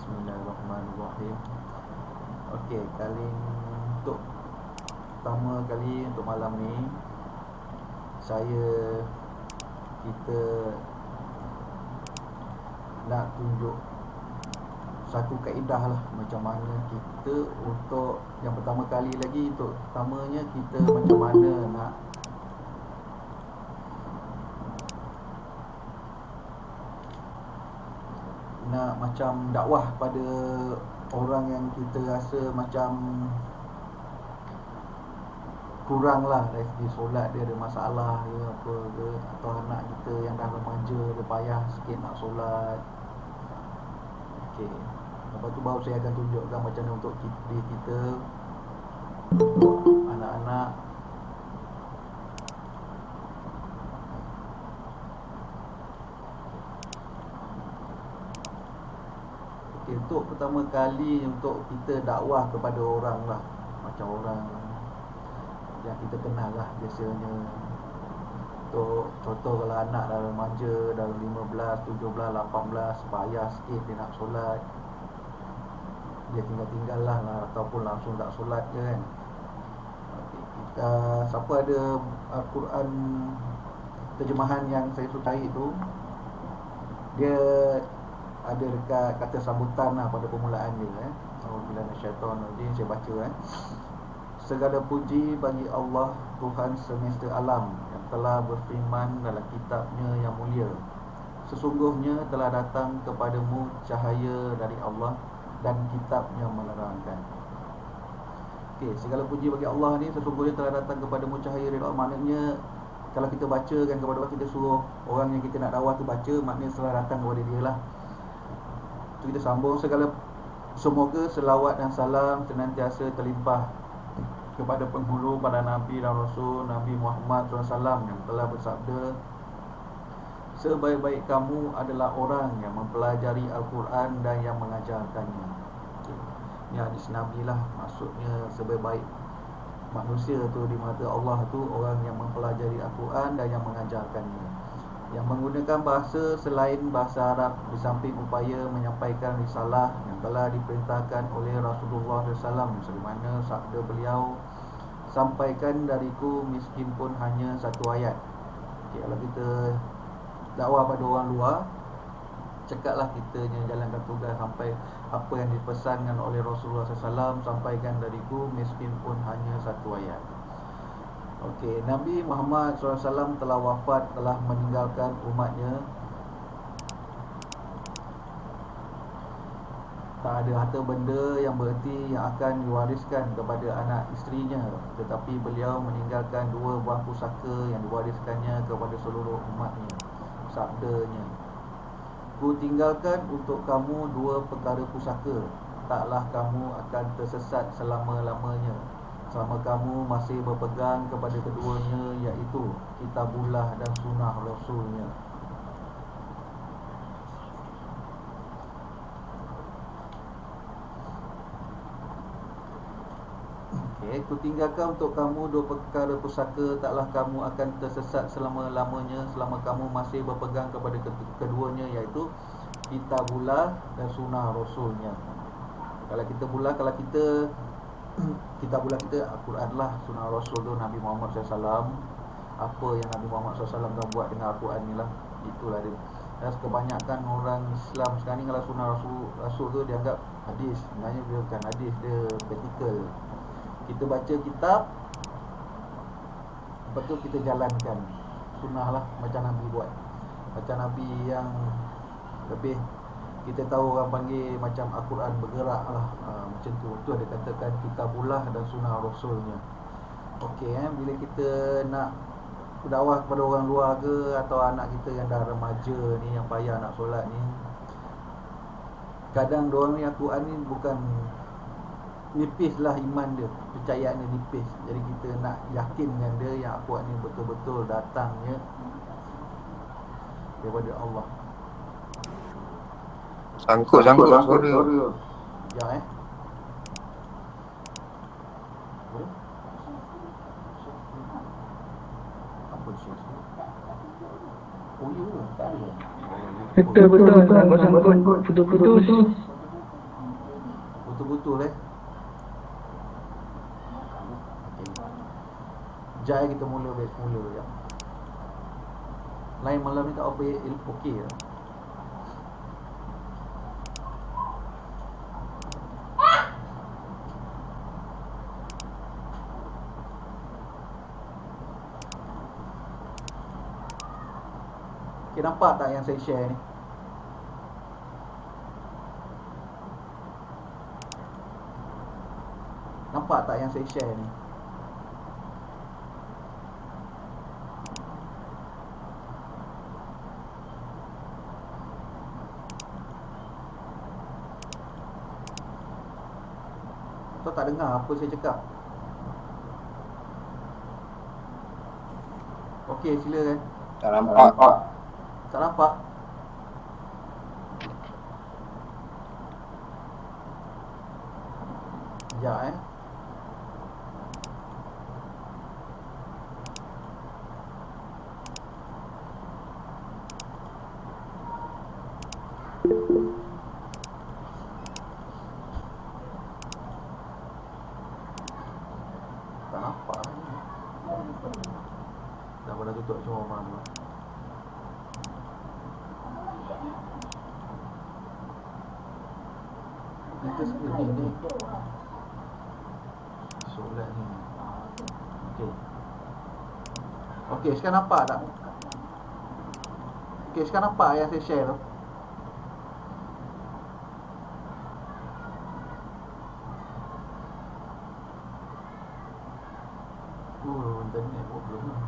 Bismillahirrahmanirrahim. Okey, untuk pertama kali untuk malam ni kita nak tunjuk satu kaedah lah macam mana kita untuk yang pertama kali lagi untuk pertamanya kita macam mana nak macam dakwah pada orang yang kita rasa macam kurang lah dari segi solat dia ada masalah ke apa ke, atau anak kita yang dah remaja dia payah sikit nak solat. Okey, lepas tu baru saya akan tunjukkan macam mana untuk diri kita, untuk anak-anak. Okey, untuk pertama kali untuk kita dakwah kepada orang lah, macam orang yang kita kenal lah biasanya. Untuk contoh kalau anak dah remaja, dah 15, 17, 18, payah sikit dia nak solat, dia tinggal-tinggal lah ataupun langsung tak solat je kan. Siapa ada Al-Quran terjemahan yang saya sukai tu, dia ada dekat kata sambutan lah pada permulaan dia Auzubillahi minasyaitonirrajim. Saya baca Segala puji bagi Allah, Tuhan semesta alam, yang telah berfirman dalam kitabnya yang mulia. Sesungguhnya telah datang kepadamu cahaya dari Allah dan kitab yang menerangkan. Okey, segala puji bagi Allah ni, sesungguhnya telah datang kepadamu cahaya dari Allah. Maknanya kalau kita baca kan kepada Allah, kita suruh orang yang kita nak dakwah tu baca, maknanya telah datang kepada dia lah. So kita sambung, semoga selawat dan salam senantiasa terlimpah kepada penghulu para Nabi dan Rasul, Nabi Muhammad SAW, yang telah bersabda, sebaik-baik kamu adalah orang yang mempelajari Al-Quran dan yang mengajarkannya. Ini hadis Nabi lah. Maksudnya sebaik-baik manusia tu di mata Allah tu orang yang mempelajari Al-Quran dan yang mengajarkannya, yang menggunakan bahasa selain bahasa Arab, di samping upaya menyampaikan risalah yang telah diperintahkan oleh Rasulullah SAW, sebagaimana sabda beliau, sampaikan dariku miskin pun hanya satu ayat. Okay, kalau kita dakwah pada orang luar, cakaplah kita jalankan tugas sampai apa yang dipesankan oleh Rasulullah SAW, sampaikan dariku miskin pun hanya satu ayat. Okey, Nabi Muhammad SAW telah wafat, telah meninggalkan umatnya tak ada harta benda yang bererti yang akan diwariskan kepada anak isterinya, tetapi beliau meninggalkan 2 buah pusaka yang diwariskannya kepada seluruh umatnya. Sabdanya, ku tinggalkan untuk kamu 2 perkara pusaka, taklah kamu akan tersesat selama-lamanya selama kamu masih berpegang kepada keduanya, iaitu kitabullah dan sunnah Rasulnya. Okay, ku tinggalkan untuk kamu 2 perkara pusaka, taklah kamu akan tersesat selama-lamanya selama kamu masih berpegang kepada keduanya, iaitu kitabullah dan sunnah Rasulnya. Kalau kita kitabullah kita Al-Quran lah, sunnah Rasul tu Nabi Muhammad SAW. Apa yang Nabi Muhammad SAW dah buat dengan Al-Quran ni lah, itulah dia. Dan kebanyakan orang Islam sekarang ni kalau sunnah Rasul tu dianggap hadis. Sebenarnya dia bukan hadis, dia praktikal. Kita baca kitab, lepas tu kita jalankan sunnah lah, macam Nabi buat. Macam Nabi yang lebih kita tahu orang panggil macam Al-Quran bergerak lah, macam tu. Tu ada katakan kitabullah dan sunnah Rasulnya. Okey, bila kita nak dakwah kepada orang luar ke, atau anak kita yang dah remaja ni, yang payah nak solat ni, kadang diorang ni Al-Quran ni bukan nipis lah iman dia, percayaan dia nipis. Jadi kita nak yakinkan dia yang Al-Quran ni betul-betul datangnya daripada Allah. Sangkut suara. Ya apa dia? Oh ya, tak ada. Betul. Sangkut putus-putus. Betul-betul Jai kita mula baik semula ya. Lain malam ni tak apa okey lah. Okay, nampak tak yang saya share ni? Nampak tak yang saya share ni? Atau tak dengar apa saya cakap? Okey, silakan. Tak nampak. Tak nampak? Sekejap tak nampak ni. Dah pada tutup semua orang tu. Kita screen ni. Solat ni. Okey. Okey, sekarang nampak tak? Okey, sekarang nampak yang saya share tu? Internet problem lah.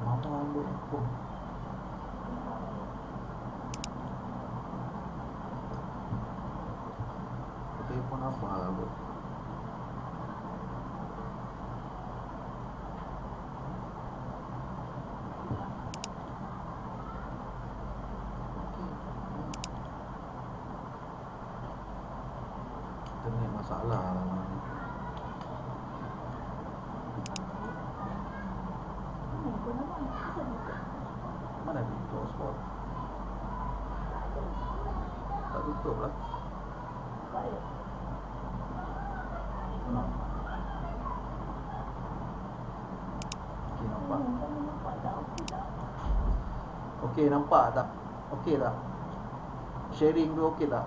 Mama ambil handphone. Telefon apa lah. Internet masalah lah. Mana tutup hotspot? Tak tutup lah. Okey, nampak. Okey, nampak tak? Okey tak? Sharing tu okey tak?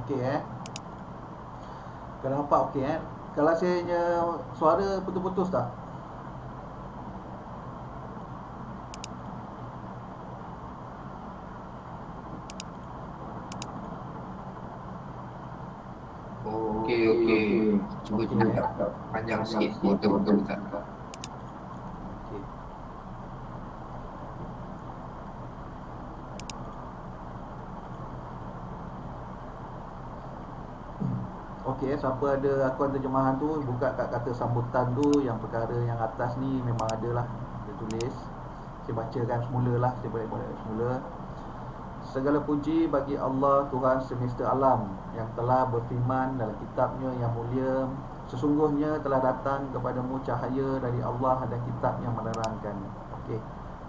Okey Kalau nampak okey Kalau saya punya suara putus-putus tak? Okey. Cuba panjang sikit. Betul-betul tak. Okey, siapa ada akuan terjemahan tu buka kat kata sambutan tu, yang perkara yang atas ni memang ada lah, dia tulis. Saya bacakan semula lah, saya balik semula. Segala puji bagi Allah Tuhan semesta alam yang telah berfirman dalam kitabnya yang mulia, sesungguhnya telah datang kepadamu cahaya dari Allah dan kitab yang menerangkan. Okey,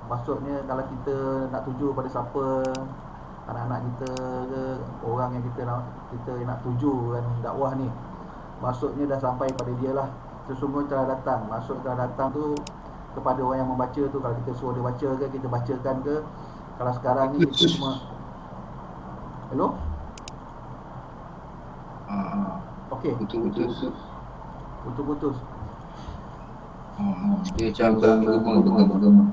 maksudnya kalau kita nak tuju pada siapa, anak-anak kita ke orang yang kita nak tuju kan dakwah ni, maksudnya dah sampai pada dia lah. Sesungguhnya telah datang, maksud telah datang tu kepada orang yang membaca tu. Kalau kita suruh dia baca ke, kita bacakan ke. Kalau sekarang ni kita cuma hello? Okey, putus. Dia macam bergema.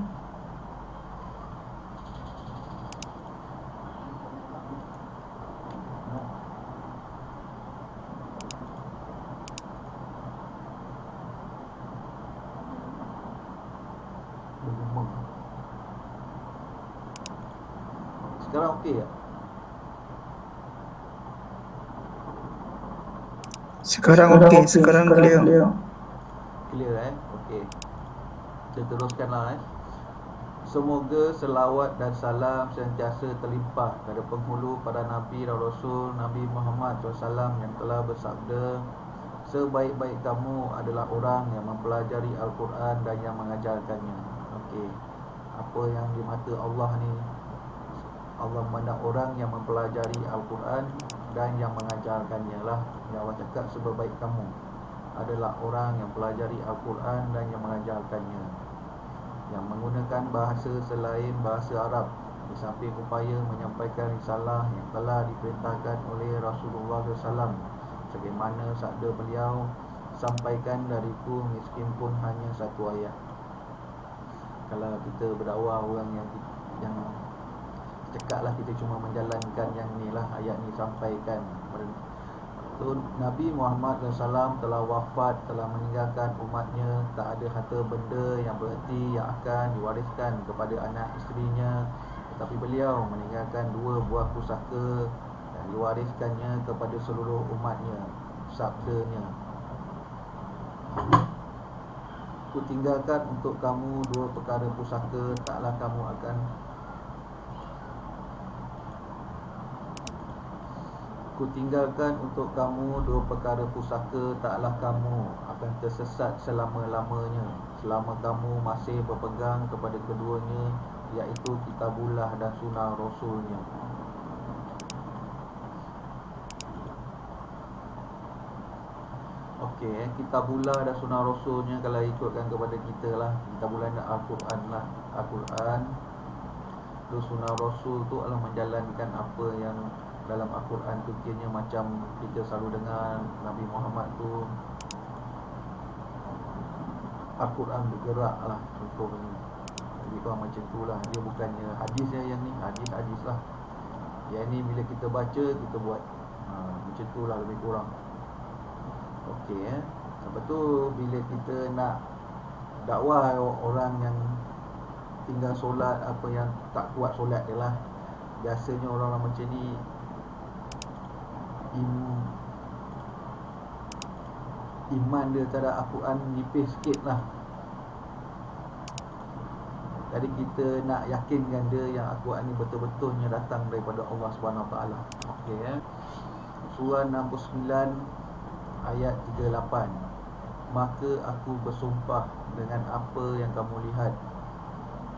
Sekarang okey tak? Sekarang okey, sekarang clear. Clear okey. Kita teruskanlah Semoga selawat dan salam sentiasa terlimpah pada penghulu para Nabi dan Rasul Nabi Muhammad SAW yang telah bersabda, sebaik-baik kamu adalah orang yang mempelajari Al-Quran dan yang mengajarkannya. Okey, apa yang di mata Allah ni, Allah memandang orang yang mempelajari Al-Quran dan yang mengajarkannya lah. Yang Allah cakap sebaik kamu adalah orang yang pelajari Al-Quran dan yang mengajarkannya, yang menggunakan bahasa selain bahasa Arab di samping upaya menyampaikan risalah yang telah diperintahkan oleh Rasulullah SAW, sebagaimana sabda beliau, sampaikan dariku miskin pun hanya satu ayat. Kalau kita berdakwah orang yang cakaplah kita cuma menjalankan yang ni lah, ayat ni sampaikan. Nabi Muhammad SAW telah wafat, telah meninggalkan umatnya tak ada harta benda yang bererti yang akan diwariskan kepada anak isterinya, tetapi beliau meninggalkan 2 buah pusaka dan diwariskannya kepada seluruh umatnya. Sabdanya, ku tinggalkan untuk kamu 2 perkara pusaka, taklah kamu akan Ku tinggalkan untuk kamu 2 perkara pusaka, taklah kamu akan tersesat selama-lamanya, selama kamu masih berpegang kepada keduanya, iaitu kitabullah dan sunnah Rasulnya. Okey, kitabullah dan sunnah Rasulnya, kalau ikutkan kepada kita lah, kitabullah dan Al-Quran lah. Al-Quran tu, sunnah Rasul tu adalah menjalankan apa yang dalam Al-Quran tu. Kira macam kita selalu dengar Nabi Muhammad tu, Al-Quran bergerak lah contohnya. Jadi kalau macam tu lah, dia bukannya hadisnya yang ni, hadis lah. Yang ni bila kita baca, kita buat macam tu lah lebih kurang. Okey, Lepas tu bila kita nak dakwah orang yang tinggal solat, apa yang tak kuat solat dia lah, biasanya orang-orang macam ni iman dia terhadap Al-Quran nipis sikit lah. Jadi kita nak yakinkan dia yang Al-Quran ni betul-betulnya datang daripada Allah SWT. Okey, Surah 69 ayat 38. Maka aku bersumpah dengan apa yang kamu lihat.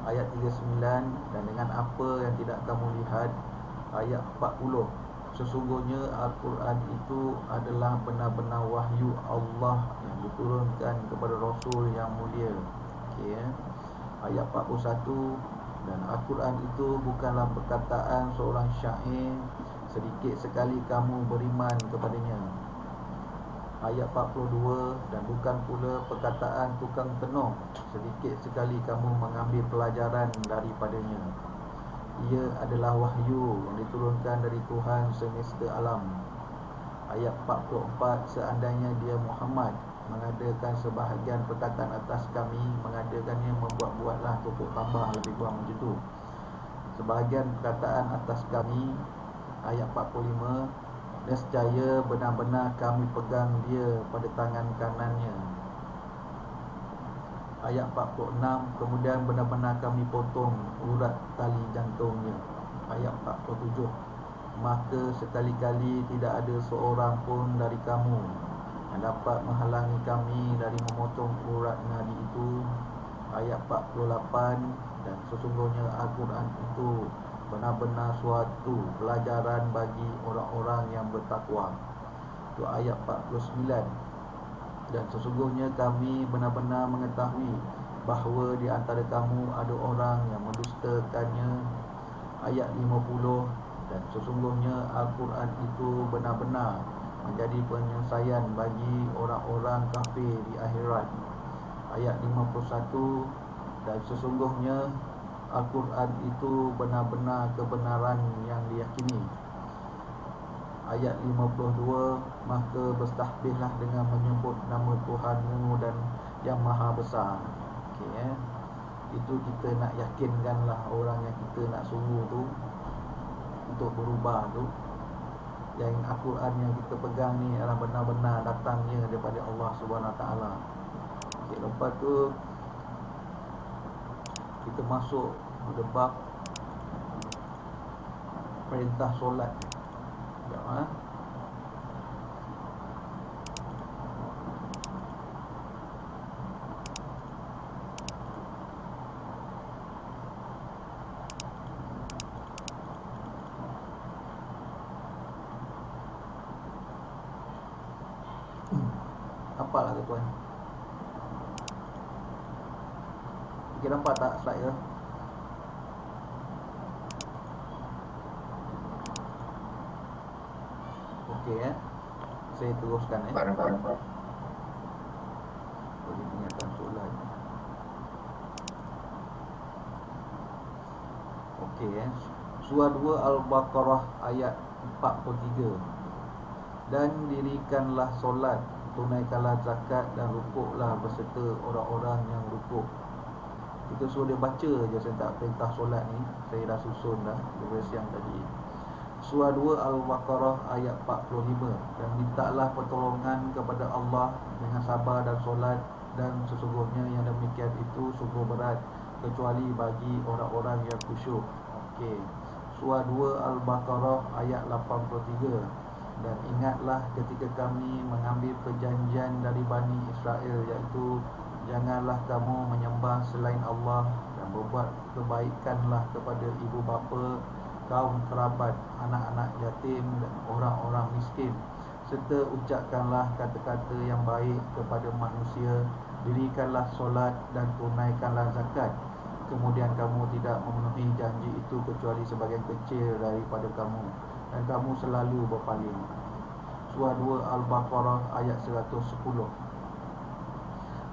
Ayat 39, dan dengan apa yang tidak kamu lihat. Ayat 40. Sesungguhnya Al-Quran itu adalah benar-benar wahyu Allah yang diturunkan kepada Rasul yang mulia. Okey, ayat 41. Dan Al-Quran itu bukanlah perkataan seorang syair, sedikit sekali kamu beriman kepadanya. Ayat 42. Dan bukan pula perkataan tukang tenung, sedikit sekali kamu mengambil pelajaran daripadanya. Ia adalah wahyu yang diturunkan dari Tuhan semesta alam. Ayat 44. Seandainya dia Muhammad mengadakan sebahagian perkataan atas kami, mengadakannya membuat-buatlah tutup tambah, lebih kurang macam tu, sebahagian perkataan atas kami. Ayat 45. Nescaya benar-benar kami pegang dia pada tangan kanannya. Ayat 46. Kemudian benar-benar kami potong urat tali jantungnya. Ayat 47. Maka sekali-kali tidak ada seorang pun dari kamu yang dapat menghalangi kami dari memotong urat nadi itu. Ayat 48. Dan sesungguhnya Al-Quran itu benar-benar suatu pelajaran bagi orang-orang yang bertakwa. Itu ayat 49. Dan sesungguhnya kami benar-benar mengetahui bahawa di antara kamu ada orang yang mendustakannya. Ayat 50. Dan sesungguhnya Al-Quran itu benar-benar menjadi penyelesaian bagi orang-orang kafir di akhirat. Ayat 51. Dan sesungguhnya Al-Quran itu benar-benar kebenaran yang diyakini. Ayat 52. Maka bertahbihlah dengan menyebut nama Tuhanmu dan yang maha besar. Okey, itu kita nak yakinkanlah orang yang kita nak suruh tu untuk berubah tu, yang Al-Quran yang kita pegang ni adalah benar-benar datangnya daripada Allah SWT. Okey, lepas tu kita masuk pada bab perintah solat. Sekejap, Nampak lah tuan? Okay, nampak tak slide ke? Okey saya teruskan Nampak. Boleh ingatkan soalan. Okey Surah 2 Al-Baqarah ayat 43. Dan dirikanlah solat, tunaikanlah zakat dan rukuklah beserta orang-orang yang rukuk. Kita suruh dia baca je, saya tak perintah solat ni. Saya dah susun dah daripada siang tadi. Surah 2 Al-Baqarah ayat 45. Dan mintalah pertolongan kepada Allah dengan sabar dan solat, dan sesungguhnya yang demikian itu sungguh berat kecuali bagi orang-orang yang khusyuk. Okey. Surah 2 Al-Baqarah ayat 83. Dan ingatlah ketika kami mengambil perjanjian dari Bani Israel, iaitu janganlah kamu menyembah selain Allah, dan berbuat kebaikanlah kepada ibu bapa, kaum kerabat, anak-anak yatim dan orang-orang miskin, serta ucapkanlah kata-kata yang baik kepada manusia. Dirikanlah solat dan tunaikanlah zakat. Kemudian kamu tidak memenuhi janji itu kecuali sebagian kecil daripada kamu, dan kamu selalu berpaling. Surah 2 Al-Baqarah ayat 110.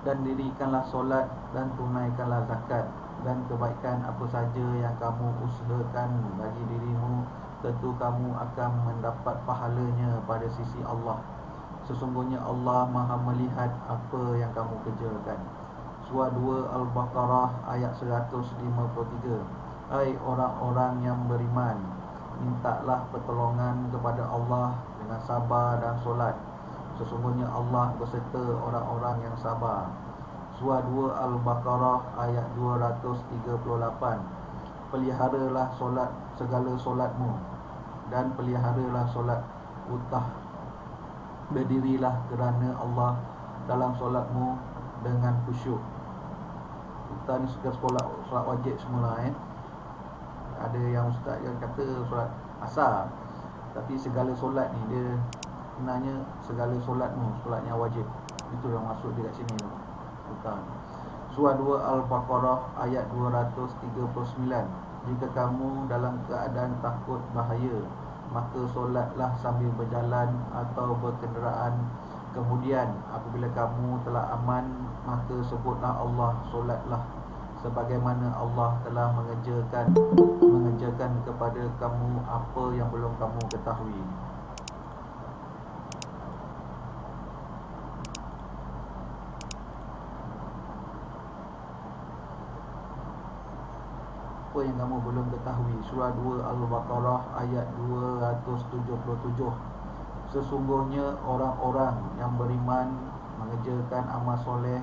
Dan dirikanlah solat dan tunaikanlah zakat, dan kebaikan apa saja yang kamu usahakan bagi dirimu, tentu kamu akan mendapat pahalanya pada sisi Allah. Sesungguhnya Allah Maha melihat apa yang kamu kerjakan. Surah 2 Al-Baqarah ayat 153. Hai orang-orang yang beriman, mintalah pertolongan kepada Allah dengan sabar dan solat. Sesungguhnya Allah beserta orang-orang yang sabar. Surah 2 Al-Baqarah ayat 238. Peliharalah solat segala solatmu, dan peliharalah solat utah. Berdirilah kerana Allah dalam solatmu dengan khusyuk. Utah ni suka solat wajib semula Ada yang ustaz yang kata solat asar, tapi segala solat ni dia sebenarnya segala solatmu, solat yang wajib. Itu yang maksud dia kat sini tu. Bukan. Surah 2 Al-Baqarah ayat 239. Jika kamu dalam keadaan takut bahaya, maka solatlah sambil berjalan atau berkenderaan. Kemudian apabila kamu telah aman, maka sebutlah Allah, solatlah sebagaimana Allah telah mengerjakan kepada kamu apa yang belum kamu ketahui. Apa yang kamu belum ketahui. Surah 2 Al-Baqarah ayat 277. Sesungguhnya orang-orang yang beriman, mengerjakan amal soleh,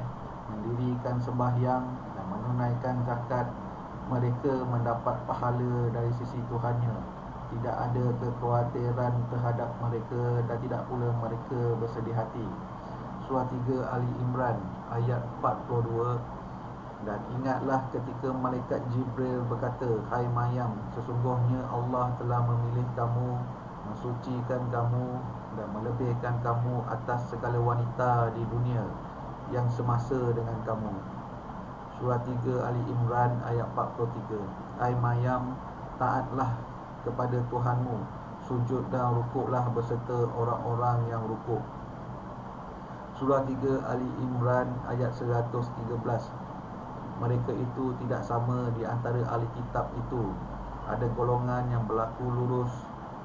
mendirikan sembahyang dan menunaikan zakat, mereka mendapat pahala dari sisi Tuhannya. Tidak ada kekhawatiran terhadap mereka, dan tidak pula mereka bersedih hati. Surah 3 Ali Imran ayat 42. Dan ingatlah ketika malaikat Jibril berkata, hai Maryam, sesungguhnya Allah telah memilih kamu, mensucikan kamu dan melebihkan kamu atas segala wanita di dunia yang semasa dengan kamu. Surah 3 Ali Imran ayat 43. Hai Maryam, taatlah kepada Tuhanmu, sujud dan rukuklah beserta orang-orang yang rukuk. Surah 3 Ali Imran ayat 113. Mereka itu tidak sama di antara ahli kitab itu. Ada golongan yang berlaku lurus.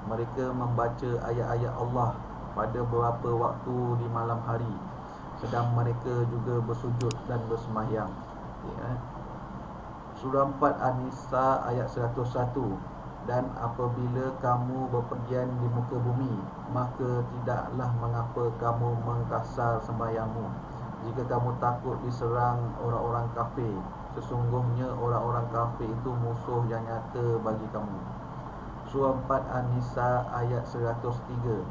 Mereka membaca ayat-ayat Allah pada beberapa waktu di malam hari, sedang mereka juga bersujud dan bersembahyang. Surah 4 An-Nisa ayat 101. Dan apabila kamu berpergian di muka bumi, maka tidaklah mengapa kamu mengkasar sembahyangmu. Jika kamu takut diserang orang-orang kafir, sesungguhnya orang-orang kafir itu musuh yang nyata bagi kamu. Surah 4 An-Nisa ayat 103.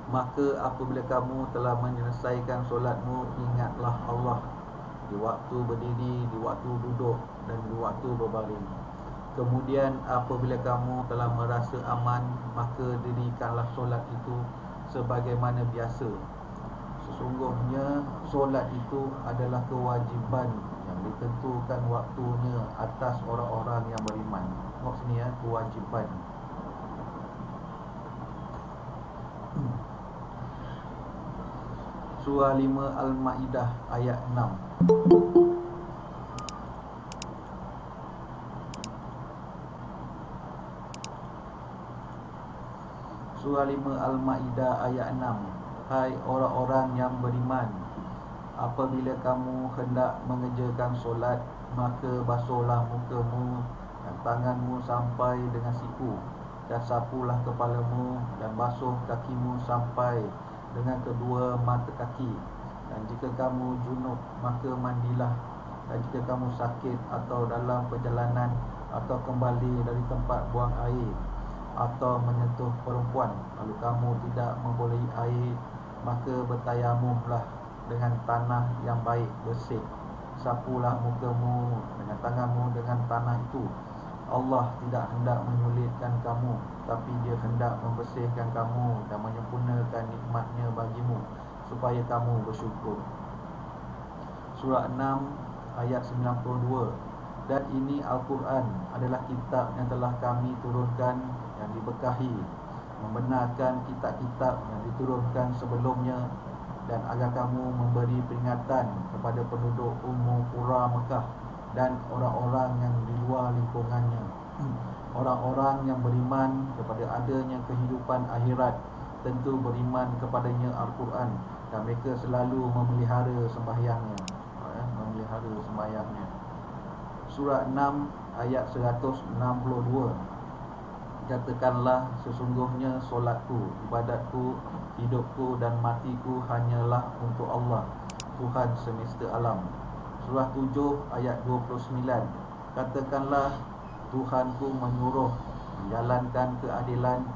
Maka apabila kamu telah menyelesaikan solatmu, ingatlah Allah di waktu berdiri, di waktu duduk dan di waktu berbaring. Kemudian apabila kamu telah merasa aman, maka dirikanlah solat itu sebagaimana biasa. Sesungguhnya solat itu adalah kewajiban yang ditentukan waktunya atas orang-orang yang beriman. Tengok sini ya, kewajiban. Surah 5 Al-Ma'idah ayat 6. Surah 5 Al-Ma'idah ayat 6. Hai orang-orang yang beriman, apabila kamu hendak mengerjakan solat, maka basuhlah mukamu dan tanganmu sampai dengan siku, dan sapulah kepalamu, dan basuh kakimu sampai dengan kedua mata kaki. Dan jika kamu junub, maka mandilah. Dan jika kamu sakit atau dalam perjalanan, atau kembali dari tempat buang air, atau menyentuh perempuan, lalu kamu tidak membolehi air, maka bertayamumlah dengan tanah yang baik, bersih. Sapulah mukamu dengan tanganmu dengan tanah itu. Allah tidak hendak menyulitkan kamu, tapi Dia hendak membersihkan kamu dan menyempurnakan nikmat-Nya bagimu, supaya kamu bersyukur. Surah 6 ayat 92. Dan ini Al-Quran adalah kitab yang telah kami turunkan, yang diberkahi, membenarkan kitab-kitab yang diturunkan sebelumnya, dan agar kamu memberi peringatan kepada penduduk Qura Mekah dan orang-orang yang di luar lingkungannya. Orang-orang yang beriman kepada adanya kehidupan akhirat tentu beriman kepadanya Al-Quran, dan mereka selalu memelihara sembahyangnya. Surah 6 ayat 162. Katakanlah, sesungguhnya solatku, ibadatku, hidupku dan matiku hanyalah untuk Allah, Tuhan semesta alam. Surah 7 ayat 29. Katakanlah, Tuhanku menyuruh menjalankan keadilan,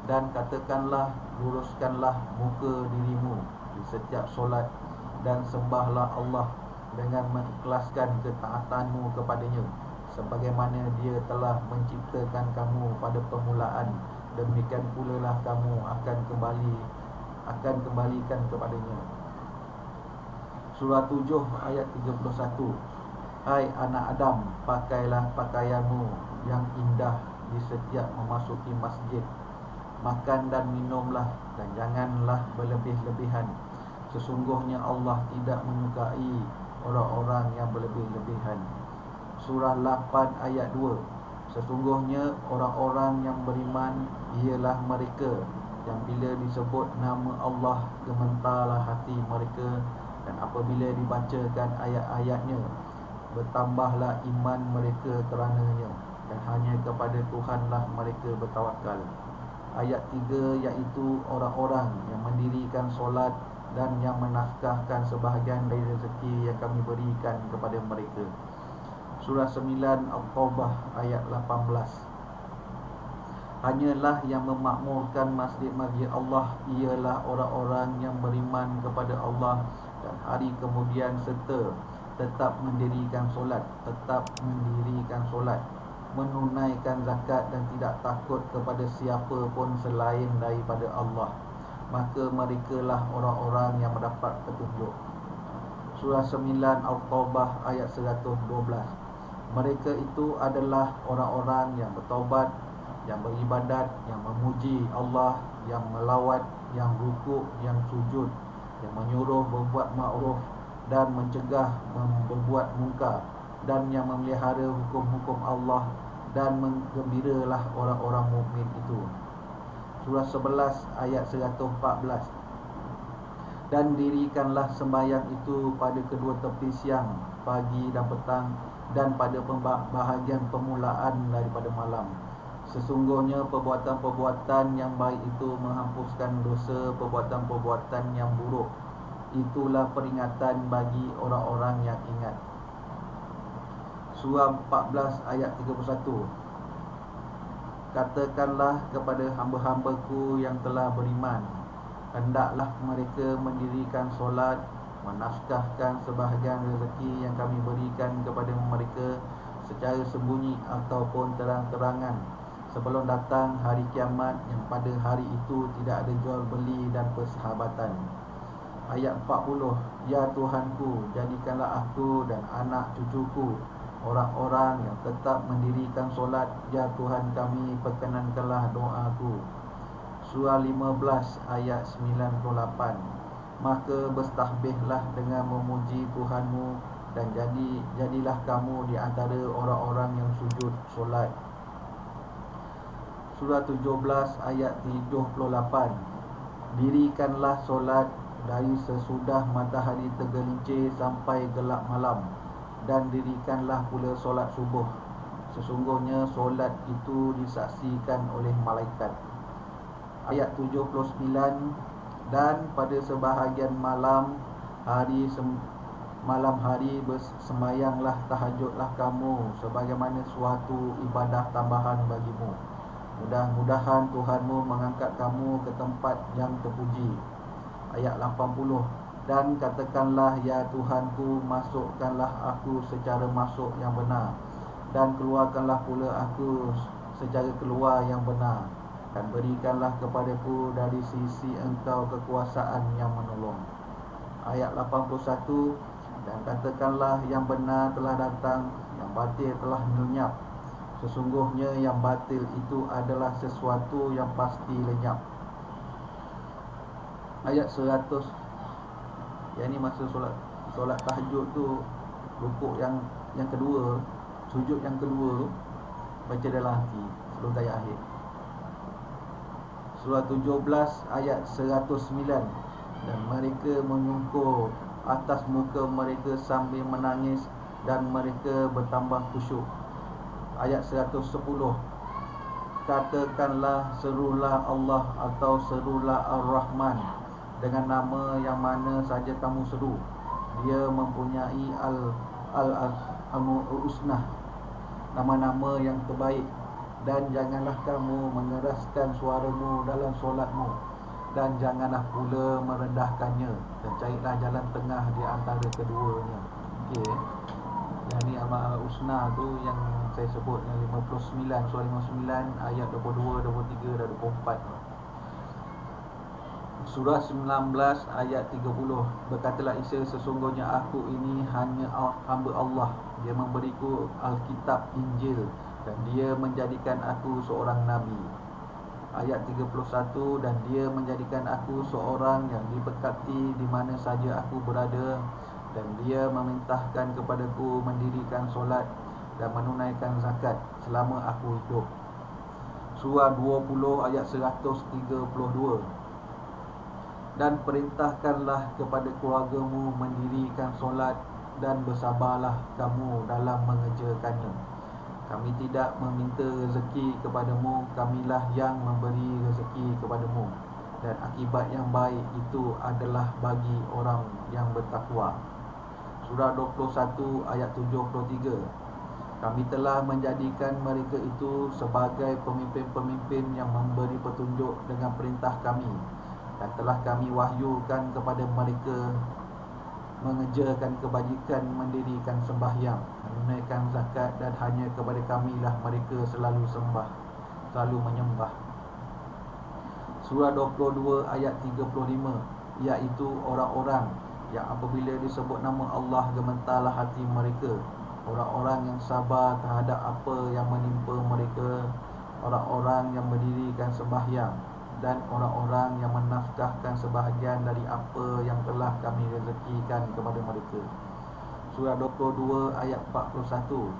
dan katakanlah, luruskanlah muka dirimu di setiap solat, dan sembahlah Allah dengan mengikhlaskan ketaatanmu kepadanya, sebagaimana Dia telah menciptakan kamu pada permulaan. Demikian pula lah kamu akan kembalikan kepadanya. Surah 7 ayat 31. Hai anak Adam, pakailah pakaianmu yang indah di setiap memasuki masjid. Makan dan minumlah, dan janganlah berlebih-lebihan. Sesungguhnya Allah tidak menyukai orang-orang yang berlebih-lebihan. Surah 8 ayat 2. Sesungguhnya orang-orang yang beriman ialah mereka yang bila disebut nama Allah, gemetarlah hati mereka, dan apabila dibacakan ayat-ayatnya, bertambahlah iman mereka kerananya, dan hanya kepada Tuhanlah mereka bertawakal. Ayat 3, iaitu orang-orang yang mendirikan solat dan yang menafkahkan sebahagian dari rezeki yang kami berikan kepada mereka. Surah 9 At-Taubah ayat 18. Hanyalah yang memakmurkan masjid-masjid Allah ialah orang-orang yang beriman kepada Allah dan hari kemudian, serta tetap mendirikan solat, menunaikan zakat, dan tidak takut kepada siapa pun selain daripada Allah. Maka merekalah orang-orang yang mendapat petunjuk. Surah 9 At-Taubah ayat 112. Mereka itu adalah orang-orang yang bertaubat, yang beribadat, yang memuji Allah, yang melawat, yang rukuk, yang sujud, yang menyuruh berbuat ma'ruf dan mencegah berbuat munkar, dan yang memelihara hukum-hukum Allah, dan menggembiralah orang-orang mukmin itu. Surah 11 ayat 114. Dan dirikanlah sembahyang itu pada kedua tepi siang, pagi dan petang, dan pada bahagian permulaan daripada malam. Sesungguhnya perbuatan-perbuatan yang baik itu menghapuskan dosa perbuatan-perbuatan yang buruk. Itulah peringatan bagi orang-orang yang ingat. Surah 14 ayat 31. Katakanlah kepada hamba-hambaku yang telah beriman, hendaklah mereka mendirikan solat, menafkahkan sebahagian rezeki yang kami berikan kepada mereka secara sembunyi ataupun terang-terangan, sebelum datang hari kiamat yang pada hari itu tidak ada jual beli dan persahabatan. Ayat 40. Ya Tuhanku, jadikanlah aku dan anak cucuku orang-orang yang tetap mendirikan solat. Ya Tuhan kami, perkenankanlah doaku. Surah 15 ayat 98. Maka bertahbihlah dengan memuji Tuhanmu, dan jadilah kamu di antara orang-orang yang sujud solat. Surah 17 ayat 78. Dirikanlah solat dari sesudah matahari tergelincir sampai gelap malam, dan dirikanlah pula solat subuh. Sesungguhnya solat itu disaksikan oleh malaikat. Ayat 79. Dan pada sebahagian malam hari bersemayanglah, tahajudlah kamu sebagaimana suatu ibadah tambahan bagimu. Mudah-mudahan Tuhanmu mengangkat kamu ke tempat yang terpuji. Ayat 80. Dan katakanlah, ya Tuhanku, masukkanlah aku secara masuk yang benar, dan keluarkanlah pula aku secara keluar yang benar, dan berikanlah kepadaku dari sisi Engkau kekuasaan yang menolong. Ayat 81. Dan katakanlah, yang benar telah datang, yang batil telah lenyap. Sesungguhnya yang batil itu adalah sesuatu yang pasti lenyap. Ayat 100. Yang ni masa solat tahajud tu, rukuk yang kedua, sujud yang kedua tu, baca dalam hati sebelum tayat akhir. Surah 17 ayat 109. Dan mereka menyungkur atas muka mereka sambil menangis, dan mereka bertambah khusyuk. Ayat 110. Katakanlah, serulah Allah atau serulah Ar-Rahman, dengan nama yang mana saja kamu seru. Dia mempunyai al-husnah, nama-nama yang terbaik. Dan janganlah kamu mengeraskan suaramu dalam solatmu, dan janganlah pula merendahkannya, dan carilah jalan tengah di antara keduanya. Okey. Yang ni al-husnah tu yang saya sebut, yang 59, surah 59 ayat 22, 23 dan 24. Surah 19 ayat 30. Berkatalah Isa, sesungguhnya aku ini hanya hamba Allah. Dia memberiku Alkitab, Injil, dan dia menjadikan aku seorang Nabi. Ayat 31. Dan dia menjadikan aku seorang yang diberkati di mana saja aku berada, dan dia memerintahkan kepadaku mendirikan solat dan menunaikan zakat selama aku hidup. Surah 20 ayat 132. Dan perintahkanlah kepada keluargamu mendirikan solat, dan bersabarlah kamu dalam mengerjakannya. Kami tidak meminta rezeki kepadamu, kamilah yang memberi rezeki kepadamu, dan akibat yang baik itu adalah bagi orang yang bertakwa. Surah 21 ayat 73. Kami telah menjadikan mereka itu sebagai pemimpin-pemimpin yang memberi petunjuk dengan perintah kami, dan telah kami wahyukan kepada mereka mengerjakan kebajikan, mendirikan sembahyang, menunaikan zakat, dan hanya kepada kamilah mereka selalu menyembah. Surah 22 ayat 35, iaitu orang-orang yang apabila disebut nama Allah gemetarlah hati mereka, orang-orang yang sabar terhadap apa yang menimpa mereka, orang-orang yang mendirikan sembahyang, dan orang-orang yang menafkahkan sebahagian dari apa yang telah kami rezekikan kepada mereka. Surah 22 ayat 41,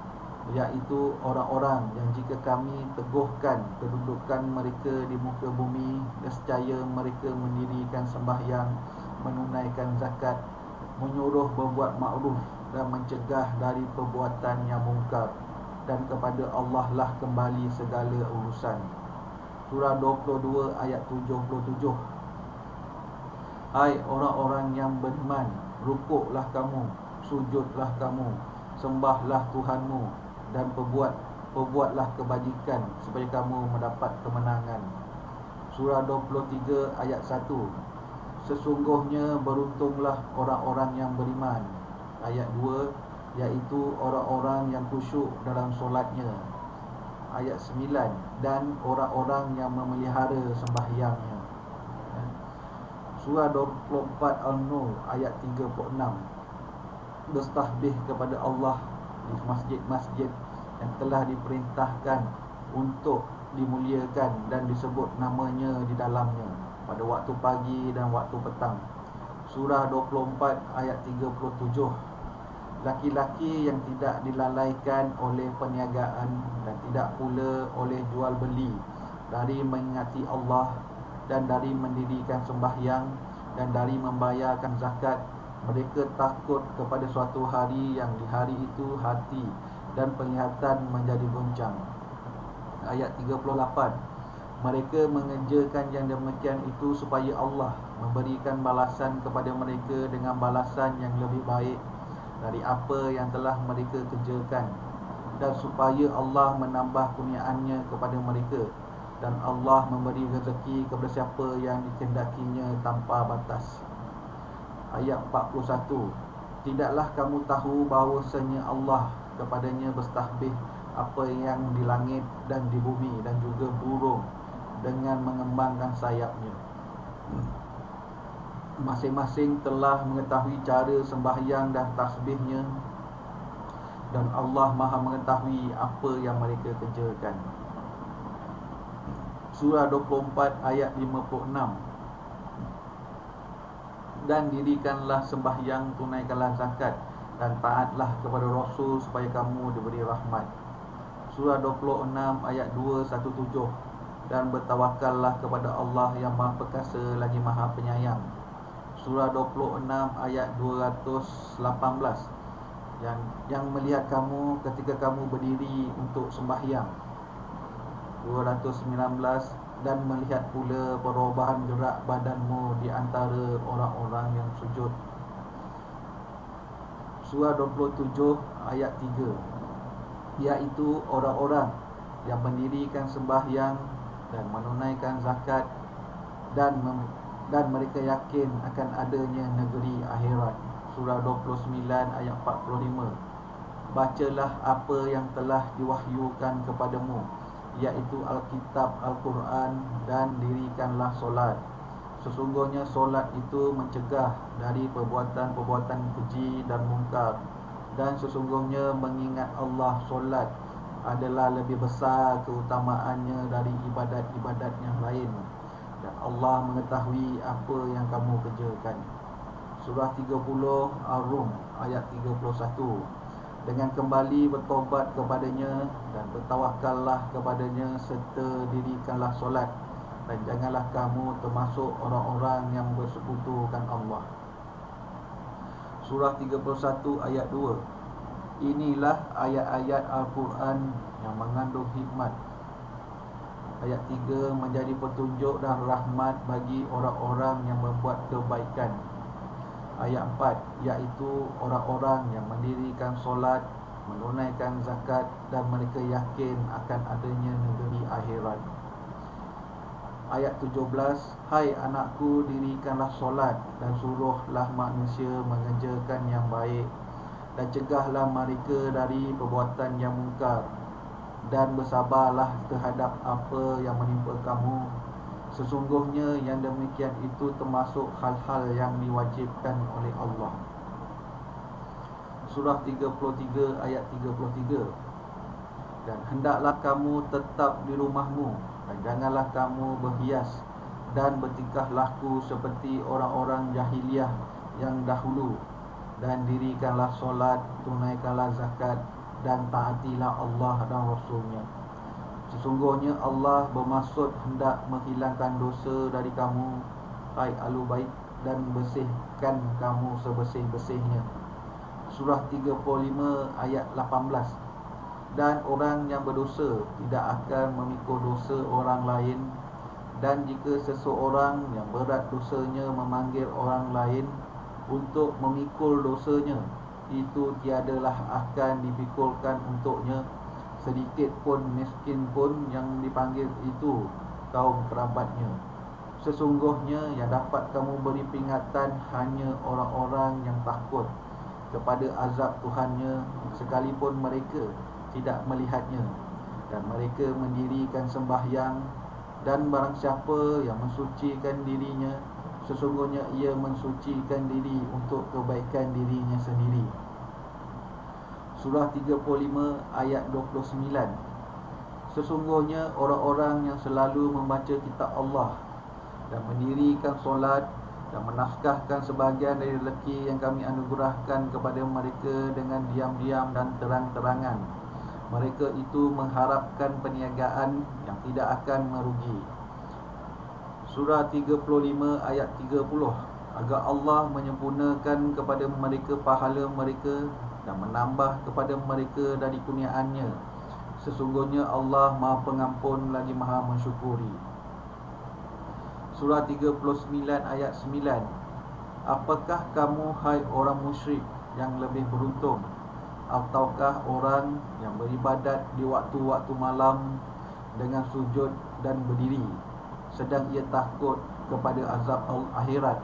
iaitu orang-orang yang jika kami teguhkan kedudukan mereka di muka bumi, nescaya mereka mendirikan sembahyang, menunaikan zakat, menyuruh berbuat makruf dan mencegah dari perbuatan yang mungkar, dan kepada Allah lah kembali segala urusan. Surah 22 ayat 77. Hai orang-orang yang beriman, rukuklah kamu, sujudlah kamu, sembahlah Tuhanmu dan perbuatlah kebajikan supaya kamu mendapat kemenangan. Surah 23 ayat 1. Sesungguhnya beruntunglah orang-orang yang beriman. Ayat 2, iaitu orang-orang yang khusyuk dalam solatnya. Ayat 9, dan orang-orang yang memelihara sembahyangnya. Surah 24 An-Nur ayat 36. Bertasbih kepada Allah di masjid-masjid yang telah diperintahkan untuk dimuliakan dan disebut namanya di dalamnya pada waktu pagi dan waktu petang. Surah 24 ayat 37. Laki-laki yang tidak dilalaikan oleh perniagaan dan tidak pula oleh jual beli dari mengingati Allah dan dari mendirikan sembahyang dan dari membayarkan zakat, mereka takut kepada suatu hari yang di hari itu hati dan penglihatan menjadi goncang. Ayat 38. Mereka mengerjakan yang demikian itu supaya Allah memberikan balasan kepada mereka dengan balasan yang lebih baik dari apa yang telah mereka kerjakan, dan supaya Allah menambah kurniaannya kepada mereka, dan Allah memberi rezeki kepada siapa yang dikehendakinya tanpa batas. Ayat 41. Tidaklah kamu tahu bahawasanya Allah kepadanya bertasbih apa yang di langit dan di bumi dan juga burung dengan mengembangkan sayapnya. Masing-masing telah mengetahui cara sembahyang dan tasbihnya, dan Allah Maha mengetahui apa yang mereka kerjakan. Surah 24 ayat 56. Dan dirikanlah sembahyang, tunaikanlah zakat, dan taatlah kepada Rasul supaya kamu diberi rahmat. Surah 26 ayat 217. Dan bertawakallah kepada Allah yang Maha Perkasa lagi Maha Penyayang. Surah 26 ayat 218. Yang melihat kamu ketika kamu berdiri untuk sembahyang. 219. Dan melihat pula perubahan gerak badanmu di antara orang-orang yang sujud. Surah 27 ayat 3, iaitu orang-orang yang mendirikan sembahyang dan menunaikan zakat dan mereka yakin akan adanya negeri akhirat. Surah 29 ayat 45. Bacalah apa yang telah diwahyukan kepadamu, iaitu Alkitab, Al-Quran, dan dirikanlah solat. Sesungguhnya solat itu mencegah dari perbuatan-perbuatan keji dan mungkar, dan sesungguhnya mengingat Allah, solat adalah lebih besar keutamaannya dari ibadat-ibadat yang lain, dan Allah mengetahui apa yang kamu kerjakan. Surah 30 Ar-Rum ayat 31. Dengan kembali bertobat kepadanya dan bertawakallah kepadanya, serta dirikanlah solat, dan janganlah kamu termasuk orang-orang yang bersekutukan Allah. Surah 31 ayat 2. Inilah ayat-ayat Al-Quran yang mengandung hikmat. Ayat 3 menjadi petunjuk dan rahmat bagi orang-orang yang membuat kebaikan. Ayat 4, iaitu orang-orang yang mendirikan solat, menunaikan zakat, dan mereka yakin akan adanya negeri akhirat. Ayat 17, hai anakku, dirikanlah solat dan suruhlah manusia mengerjakan yang baik, dan cegahlah mereka dari perbuatan yang mungkar, dan bersabarlah terhadap apa yang menimpa kamu. Sesungguhnya yang demikian itu termasuk hal-hal yang diwajibkan oleh Allah. Surah 33 ayat 33. Dan hendaklah kamu tetap di rumahmu, dan janganlah kamu berhias dan bertingkah laku seperti orang-orang jahiliyah yang dahulu, dan dirikanlah solat, tunaikanlah zakat, dan taatilah Allah dan Rasulnya. Sesungguhnya Allah bermaksud hendak menghilangkan dosa dari kamu, hai Ahlul Bait, dan bersihkan kamu sebersih-bersihnya. Surah 35 ayat 18. Dan orang yang berdosa tidak akan memikul dosa orang lain, dan jika seseorang yang berat dosanya memanggil orang lain untuk memikul dosanya, itu tiadalah akan dipikulkan untuknya sedikit pun miskin pun yang dipanggil itu kaum kerabatnya. Sesungguhnya yang dapat kamu beri peringatan hanya orang-orang yang takut kepada azab Tuhannya, sekalipun mereka tidak melihatnya, dan mereka mendirikan sembahyang. Dan barang siapa yang mensucikan dirinya, sesungguhnya ia mensucikan diri untuk kebaikan dirinya sendiri. Surah 35 ayat 29. Sesungguhnya orang-orang yang selalu membaca kitab Allah dan mendirikan solat dan menafkahkan sebahagian dari rezeki yang kami anugerahkan kepada mereka dengan diam-diam dan terang-terangan, mereka itu mengharapkan perniagaan yang tidak akan merugi. Surah 35 ayat 30. Agar Allah menyempurnakan kepada mereka pahala mereka dan menambah kepada mereka dari kurniaannya. Sesungguhnya Allah Maha Pengampun lagi Maha Mensyukuri. Surah 39 ayat 9. Apakah kamu hai orang musyrik yang lebih beruntung, ataukah orang yang beribadat di waktu-waktu malam dengan sujud dan berdiri, sedang ia takut kepada azab akhirat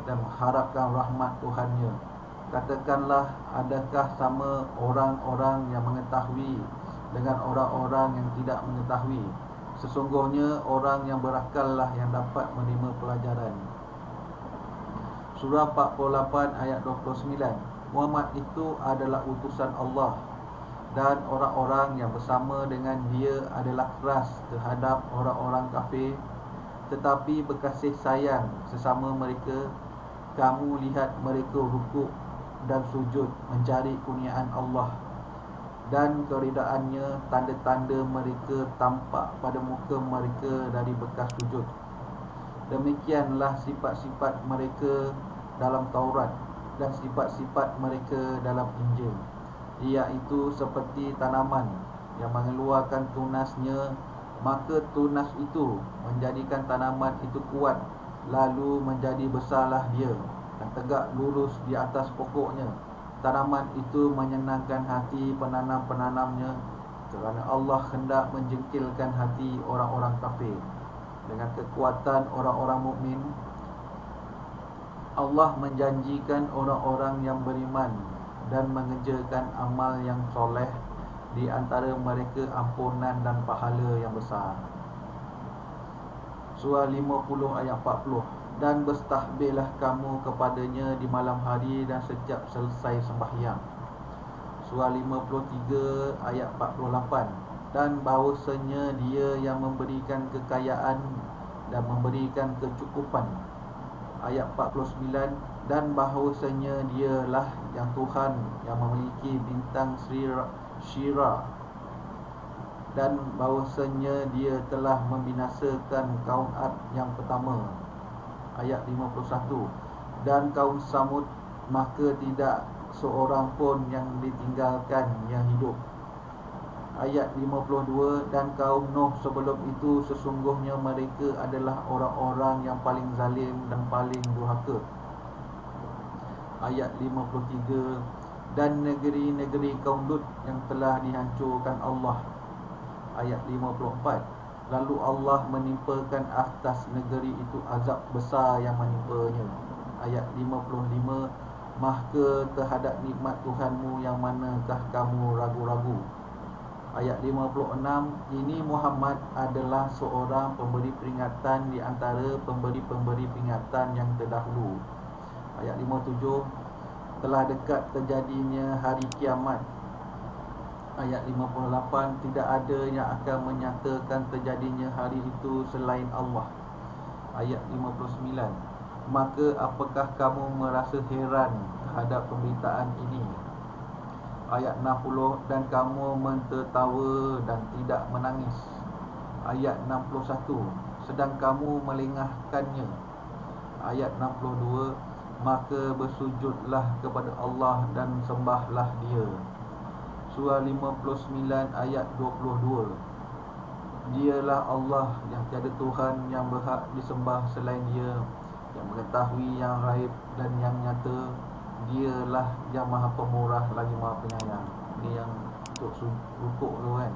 dan mengharapkan rahmat Tuhannya? Katakanlah, adakah sama orang-orang yang mengetahui dengan orang-orang yang tidak mengetahui? Sesungguhnya orang yang berakal lah yang dapat menerima pelajaran. Surah 48 ayat 29. Muhammad itu adalah utusan Allah, dan orang-orang yang bersama dengan dia adalah keras terhadap orang-orang kafir, tetapi berkasih sayang sesama mereka. Kamu lihat mereka rukuk dan sujud mencari kurniaan Allah, dan keridaannya, tanda-tanda mereka tampak pada muka mereka dari bekas sujud. Demikianlah sifat-sifat mereka dalam Taurat dan sifat-sifat mereka dalam Injil, iaitu seperti tanaman yang mengeluarkan tunasnya, maka tunas itu menjadikan tanaman itu kuat, lalu menjadi besarlah dia dan tegak lurus di atas pokoknya. Tanaman itu menyenangkan hati penanam-penanamnya, kerana Allah hendak menjengkilkan hati orang-orang kafir dengan kekuatan orang-orang mukmin. Allah menjanjikan orang-orang yang beriman dan mengerjakan amal yang soleh, di antara mereka ampunan dan pahala yang besar. Surah 50 ayat 40. Dan bertahbirlah kamu kepadanya di malam hari dan setiap selesai sembahyang. Surah 53 ayat 48. Dan bahawasanya dia yang memberikan kekayaan dan memberikan kecukupan. Ayat 49. Dan bahawasanya dialah yang Tuhan yang memiliki bintang Syira, dan bahawasanya dia telah membinasakan kaum Ad yang pertama. Ayat 51. Dan kaum Samud, maka tidak seorang pun yang ditinggalkan yang hidup. Ayat 52. Dan kaum Nuh sebelum itu, sesungguhnya mereka adalah orang-orang yang paling zalim dan paling durhaka. Ayat 53. Dan negeri-negeri kaum Lut yang telah dihancurkan Allah. Ayat 54. Lalu Allah menimpakan atas negeri itu azab besar yang menimpanya. Ayat 55. Maka terhadap nikmat Tuhanmu yang manakah kamu ragu-ragu? Ayat 56. Ini Muhammad adalah seorang pemberi peringatan di antara pemberi-pemberi peringatan yang terdahulu. Ayat 57. Telah dekat terjadinya hari kiamat. Ayat 58. Tidak ada yang akan menyatakan terjadinya hari itu selain Allah. Ayat 59. Maka apakah kamu merasa heran terhadap pemberitaan ini? Ayat 60. Dan kamu mentertawa dan tidak menangis. Ayat 61. Sedang kamu melengahkannya. Ayat 62. Maka bersujudlah kepada Allah dan sembahlah dia. Surah 59 ayat 22. Dialah Allah yang tiada Tuhan yang berhak disembah selain dia, yang mengetahui yang raib dan yang nyata. Dialah yang maha pemurah lagi maha penyayang. Ini yang untuk rukuk tu kan.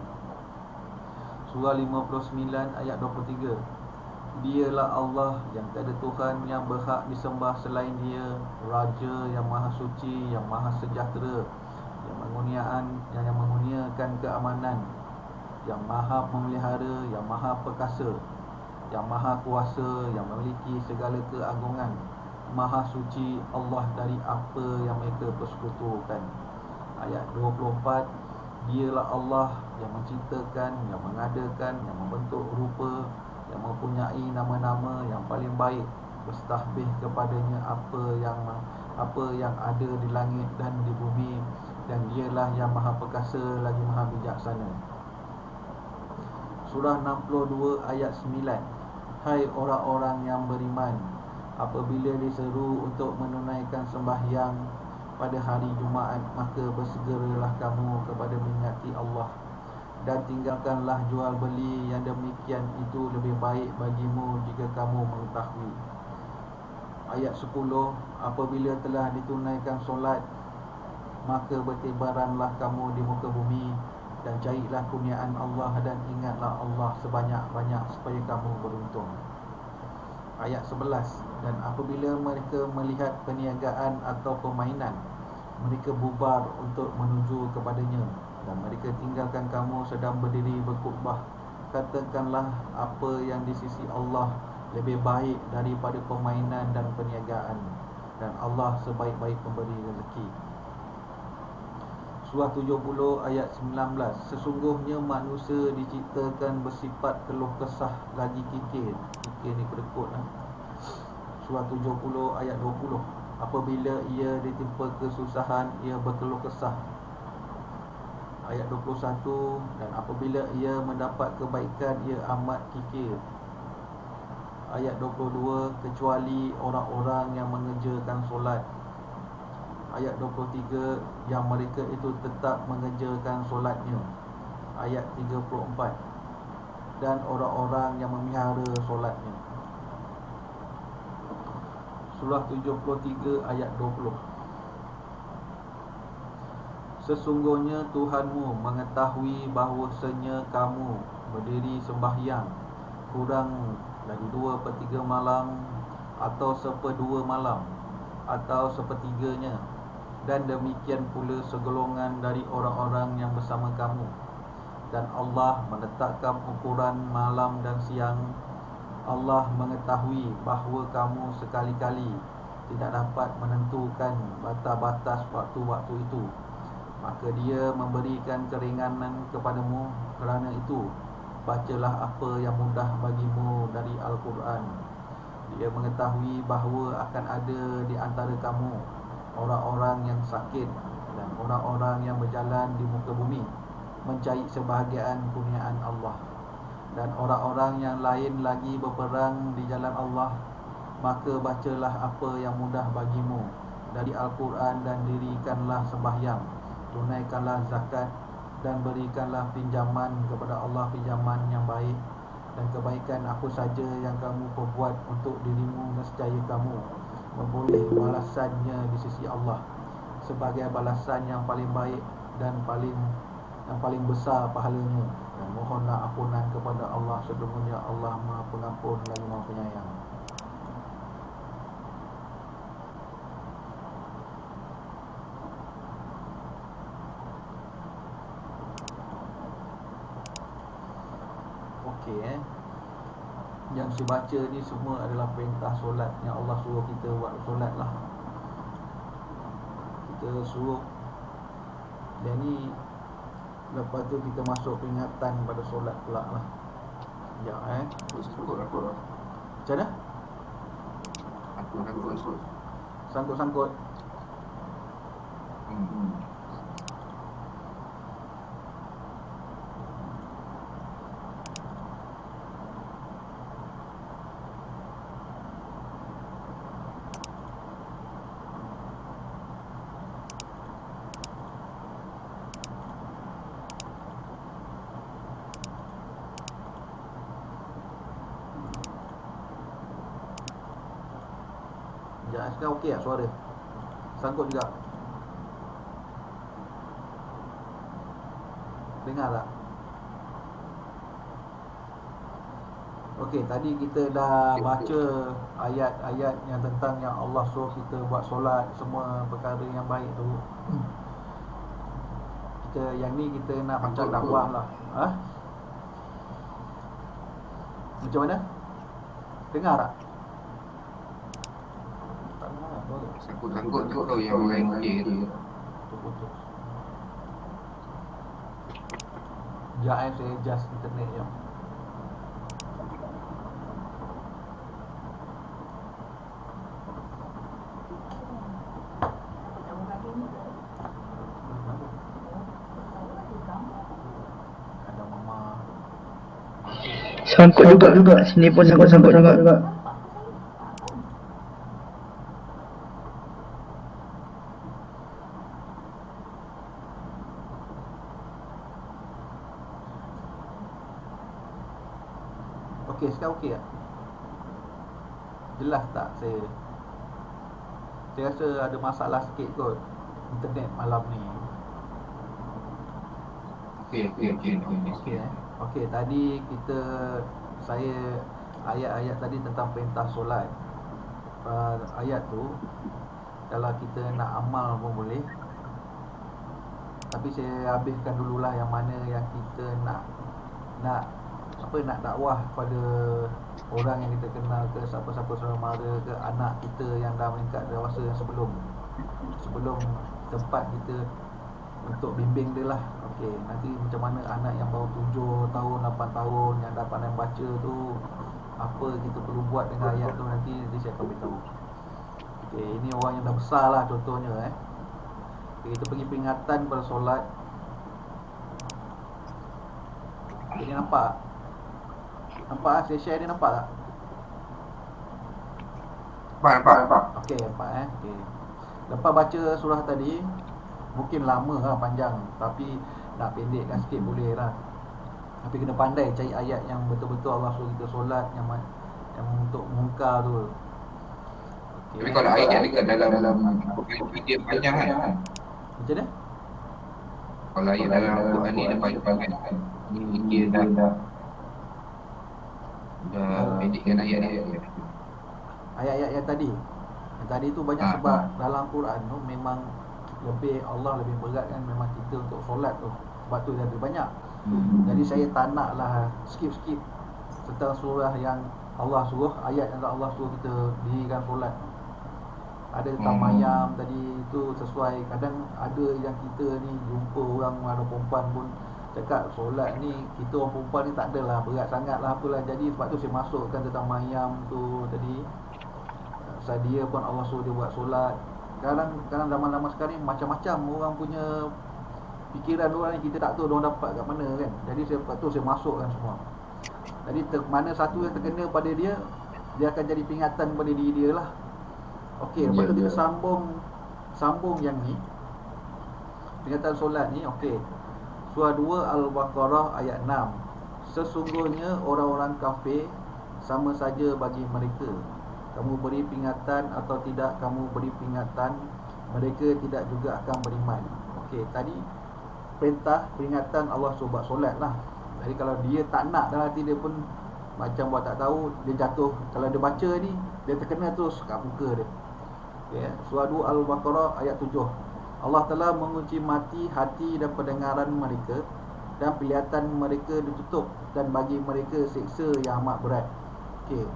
Surah 59 ayat 23. Dialah Allah yang tiada Tuhan yang berhak disembah selain Dia, Raja yang maha suci, yang maha sejahtera, yang mengurniakan keamanan, yang maha memelihara, yang maha perkasa, yang maha kuasa, yang memiliki segala keagungan. Maha suci Allah dari apa yang mereka persekutukan. Ayat 24. Dialah Allah yang menciptakan, yang mengadakan, yang membentuk rupa, yang mempunyai nama-nama yang paling baik. Bertahbih kepadanya apa yang ada di langit dan di bumi, dan Dialah yang maha perkasa lagi maha bijaksana. Surah 62 ayat 9. Hai orang-orang yang beriman, apabila diseru untuk menunaikan sembahyang pada hari Jumaat, maka bersegeralah kamu kepada mengingati Allah, dan tinggalkanlah jual beli, yang demikian itu lebih baik bagimu jika kamu mengetahui. Ayat 10. Apabila telah ditunaikan solat, maka bertebaranlah kamu di muka bumi, dan carilah kurniaan Allah, dan ingatlah Allah sebanyak-banyak supaya kamu beruntung. Ayat 11. Dan apabila mereka melihat perniagaan atau permainan, mereka bubar untuk menuju kepadanya, dan mereka tinggalkan kamu sedang berdiri berkhutbah. Katakanlah apa yang di sisi Allah lebih baik daripada permainan dan perniagaan, dan Allah sebaik-baik pemberi rezeki. Surah 70 ayat 19. Sesungguhnya manusia diciptakan bersifat keluh kesah lagi kikir. Kikir ni kedekut lah. Surah 70 ayat 20. Apabila ia ditimpa kesusahan, ia berkeluh kesah. Ayat 21. Dan apabila ia mendapat kebaikan, ia amat kikir. Ayat 22. Kecuali orang-orang yang mengerjakan solat. Ayat 23. Yang mereka itu tetap mengerjakan solatnya. Ayat 34. Dan orang-orang yang memelihara solatnya. Surah 73 ayat 20. Sesungguhnya Tuhanmu mengetahui bahawasanya kamu berdiri sembahyang kurang dari 2/3 malam, atau 1/2 malam, atau sepertiganya, dan demikian pula segolongan dari orang-orang yang bersama kamu. Dan Allah menetapkan ukuran malam dan siang. Allah mengetahui bahawa kamu sekali-kali tidak dapat menentukan batas-batas waktu-waktu itu, maka Dia memberikan keringanan kepadamu. Kerana itu, bacalah apa yang mudah bagimu dari Al-Quran. Dia mengetahui bahawa akan ada di antara kamu orang-orang yang sakit, dan orang-orang yang berjalan di muka bumi mencari sebahagian kurniaan Allah, dan orang-orang yang lain lagi berperang di jalan Allah. Maka bacalah apa yang mudah bagimu dari Al-Quran, dan dirikanlah sembahyang, tunaikanlah zakat, dan berikanlah pinjaman kepada Allah, pinjaman yang baik. Dan kebaikan apa saja yang kamu perbuat untuk dirimu, nescaya kamu memperoleh balasannya di sisi Allah sebagai balasan yang paling baik dan yang paling besar pahalanya. Dan mohonlah ampunan kepada Allah, sesungguhnya Allah Maha Pengampun lagi Maha Penyayang. Okey, yang saya baca ni semua adalah perintah solat yang Allah suruh kita buat solat lah. Kita suruh. Dan ni lepas tu kita masuk peringatan pada solat pula lah. Ya Aku. Macam mana? Aku. Sangkut-sangkut. Ya, sekarang okey tak suara? Sangkut juga. Dengar tak? Okey, tadi kita dah baca ayat-ayat yang tentang yang Allah suruh kita buat solat, semua perkara yang baik tu. Kita yang ni kita nak macam dakwah lah. Ha? Macam mana? Dengar tak? Tak dengar apa? Sangkut-sangkut tu kalau yang lain okey tu. Putus. Sekejap saya adjust internet je. Ada mama. Sangkut juga. Sini pun sangkut juga. Okey, sekarang okey tak? Jelas tak saya? Saya rasa ada masalah sikit kot internet malam ni. Okey. Okey, tadi saya ayat-ayat tadi tentang perintah solat. Ayat tu kalau kita nak amal pun boleh. Tapi saya habiskan dululah yang mana yang kita nak dakwah pada orang yang kita kenal ke, siapa-siapa saudara mara ke, anak kita yang dah meningkat dewasa yang sebelum tempat kita untuk bimbing dia lah. Okey, nanti macam mana anak yang baru 7 tahun, 8 tahun yang dah pandai baca tu, apa kita perlu buat dengan ayat tu, nanti saya akan beritahu. Okey, ini orang yang dah besar lah contohnya okay, kita pergi peringatan pada solat. Ini nampak saya share ni, nampak tak? Nampak. Okey, nampak okey. Lepas baca surah tadi, mungkin lama lah, panjang, tapi nak pendekkan sikit boleh lah. Tapi kena pandai cari ayat yang betul-betul Allah suruh kita solat, yang untuk mungkar tu. Okay, Tapi kalau ayat dekat dalam video panjang kan? Macam mana? Kalau ayat dalam Al-Quran ni dia panjang kan? Ni dia dah pendekkan ayat dia. Ayat-ayat yang tadi tu banyak sebab dalam Quran tu memang Allah lebih beratkan memang kita untuk solat tu. Sebab tu dia lebih banyak. Jadi saya tak naklah skip tentang surah yang Allah suruh, ayat yang Allah suruh kita dirikan solat. Ada tamayam tadi tu sesuai. Kadang ada yang kita ni jumpa orang ada perempuan pun cakap solat ni, kita orang perempuan ni tak adalah berat sangat lah apalah. Jadi sebab tu saya masukkan tentang mayam tu tadi. Pasal dia pun Allah suruh dia buat solat. Kadang zaman-zaman sekarang ni macam-macam orang punya fikiran orang ni, kita tak tahu diorang dapat kat mana kan. Jadi sebab tu saya masukkan semua. Jadi mana satu yang terkena pada dia akan jadi peringatan pada diri dia lah. Okey, lepas tu kita sambung yang ni, peringatan solat ni. Okey, surah 2 Al-Baqarah ayat 6. Sesungguhnya orang-orang kafir sama saja bagi mereka, kamu beri peringatan atau tidak kamu beri peringatan, mereka tidak juga akan beriman. Okey, tadi peringatan Allah suruh buat solat lah. Jadi kalau dia tak nak dalam hati dia pun macam buat tak tahu, dia jatuh. Kalau dia baca ni, dia terkena terus kat muka dia. Okay, surah 2 Al-Baqarah ayat 7. Allah telah mengunci mati hati dan pendengaran mereka, dan penglihatan mereka ditutup, dan bagi mereka siksa yang amat berat. Okey.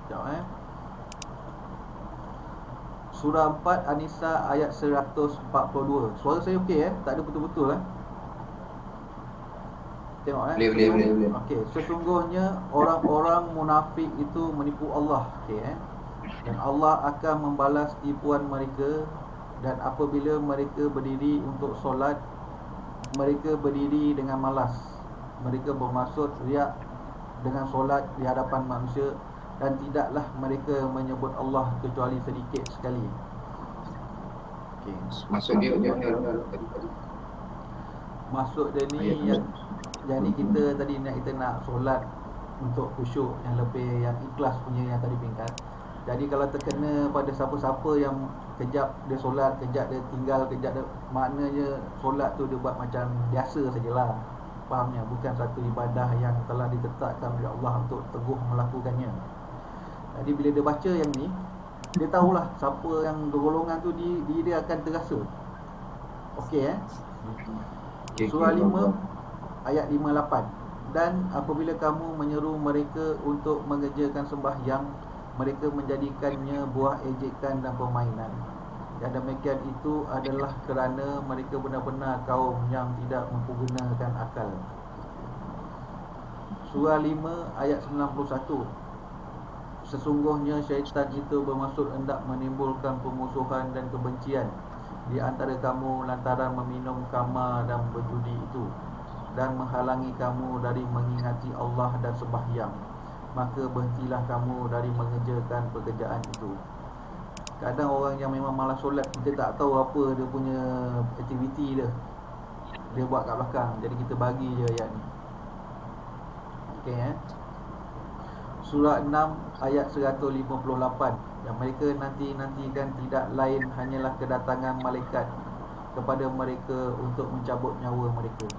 Sekejap Surah 4 An-Nisa ayat 142. Suara saya okey tak ada betul-betul Tengok Boleh. Okey, sesungguhnya orang-orang munafik itu menipu Allah. Okey Dan Allah akan membalas tipuan mereka. Dan apabila mereka berdiri untuk solat, mereka berdiri dengan malas. Mereka bermaksud riak dengan solat di hadapan manusia, dan tidaklah mereka menyebut Allah kecuali sedikit sekali. Okey, Maksud dia maksud dia ni yang ni kita tadi kita nak solat untuk khusyuk yang lebih, yang ikhlas punya yang tadi peringkat. Jadi kalau terkena pada siapa-siapa yang kejap dia solat, kejap dia tinggal, kejap dia, maknanya solat tu dia buat macam biasa sajalah. Fahamnya? Bukan satu ibadah yang telah ditetapkan oleh Allah untuk teguh melakukannya. Jadi bila dia baca yang ni, dia tahulah siapa yang golongan tu dia akan terasa. Okey Surah 5 ayat 58. Dan apabila kamu menyeru mereka untuk mengerjakan sembahyang, mereka menjadikannya buah ejekan dan permainan. Dan demikian itu adalah kerana mereka benar-benar kaum yang tidak mempergunakan akal. Surah 5 ayat 91. Sesungguhnya syaitan itu bermaksud hendak menimbulkan permusuhan dan kebencian di antara kamu lantaran meminum khamar dan berjudi itu, dan menghalangi kamu dari mengingati Allah dan sembahyang. Maka berhentilah kamu dari mengerjakan pekerjaan itu. Kadang orang yang memang malas solat, kita tak tahu apa dia punya aktiviti dia buat kat belakang. Jadi kita bagi je ayat ni. Okey Surah 6 ayat 158. Yang mereka nanti-nantikan tidak lain hanyalah kedatangan malaikat kepada mereka untuk mencabut nyawa mereka,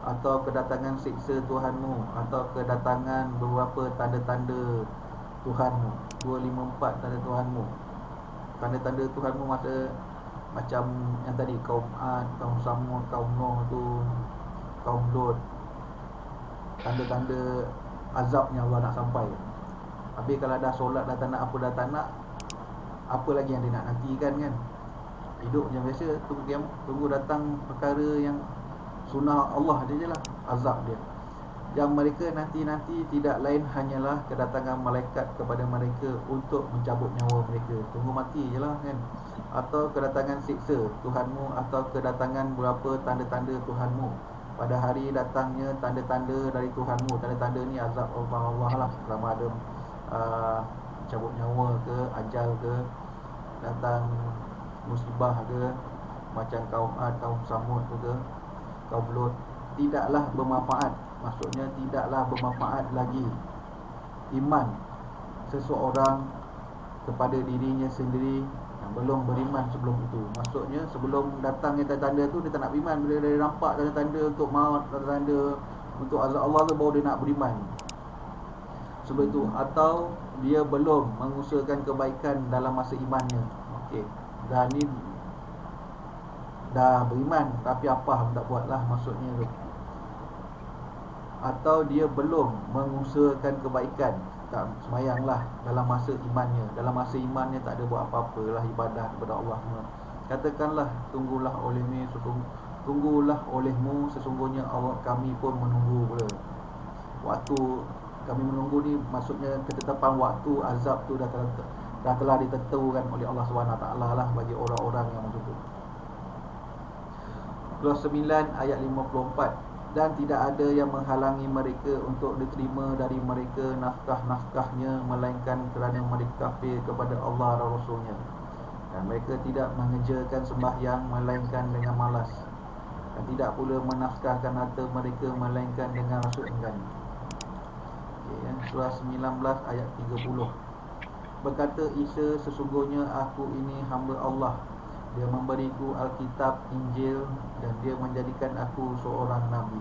atau kedatangan siksa Tuhanmu, atau kedatangan beberapa tanda-tanda Tuhanmu. 254 tanda Tuhanmu. Tanda-tanda Tuhanmu macam yang tadi, kaum Ad, kaum Samud, kaum Nuh tu, kaum Lut. Tanda-tanda azabnya Allah nak sampai. Habis kalau dah solat, dah tak nak apa, dah tak nak, apa lagi yang dia nak nantikan kan? Hidup macam biasa, tunggu datang perkara yang sunnah Allah je lah, azab dia. Yang mereka nanti-nanti tidak lain hanyalah kedatangan malaikat kepada mereka untuk mencabut nyawa mereka. Tunggu mati je lah kan. Atau kedatangan siksa Tuhanmu, atau kedatangan berapa tanda-tanda Tuhanmu. Pada hari datangnya tanda-tanda dari Tuhanmu. Tanda-tanda ni azab Allah lah. Selama ada cabut nyawa ke, ajal ke, datang musibah ke, macam kaum Ad, kaum Samud tu ke, kaum Lut, tidaklah bermanfaat. Maksudnya tidaklah bermanfaat lagi iman seseorang kepada dirinya sendiri yang belum beriman sebelum itu. Maksudnya sebelum datangnya tanda-tanda tu dia tak nak beriman. Bila dia nampak tanda-tanda untuk maut, tanda-tanda untuk azab Allah tu, baru dia nak beriman. Sebab itu, atau dia belum mengusahakan kebaikan dalam masa imannya. Okey, dah ni dah beriman tapi apa tak buatlah, maksudnya tu. Atau dia belum mengusahakan kebaikan, tak semayanglah dalam masa imannya. Dalam masa imannya tak ada buat apa-apalah ibadah kepada Allah. Katakanlah, tunggulah olehmu, sesungguhnya Allah, kami pun menunggu pula. Waktu kami menunggu ni maksudnya ketetapan waktu azab tu dah telah ditentukan oleh Allah SWT lah bagi orang-orang yang macam tu. Surah 9 ayat 54. Dan tidak ada yang menghalangi mereka untuk diterima dari mereka nafkah-nafkahnya, melainkan kerana mereka kafir kepada Allah dan Rasulnya. Dan mereka tidak mengerjakan sembahyang melainkan dengan malas, dan tidak pula menafkahkan harta mereka melainkan dengan rasa enggan. Surah 19 ayat 30. Berkata Isa, sesungguhnya aku ini hamba Allah. Dia memberiku Alkitab, Injil, dan dia menjadikan aku seorang Nabi.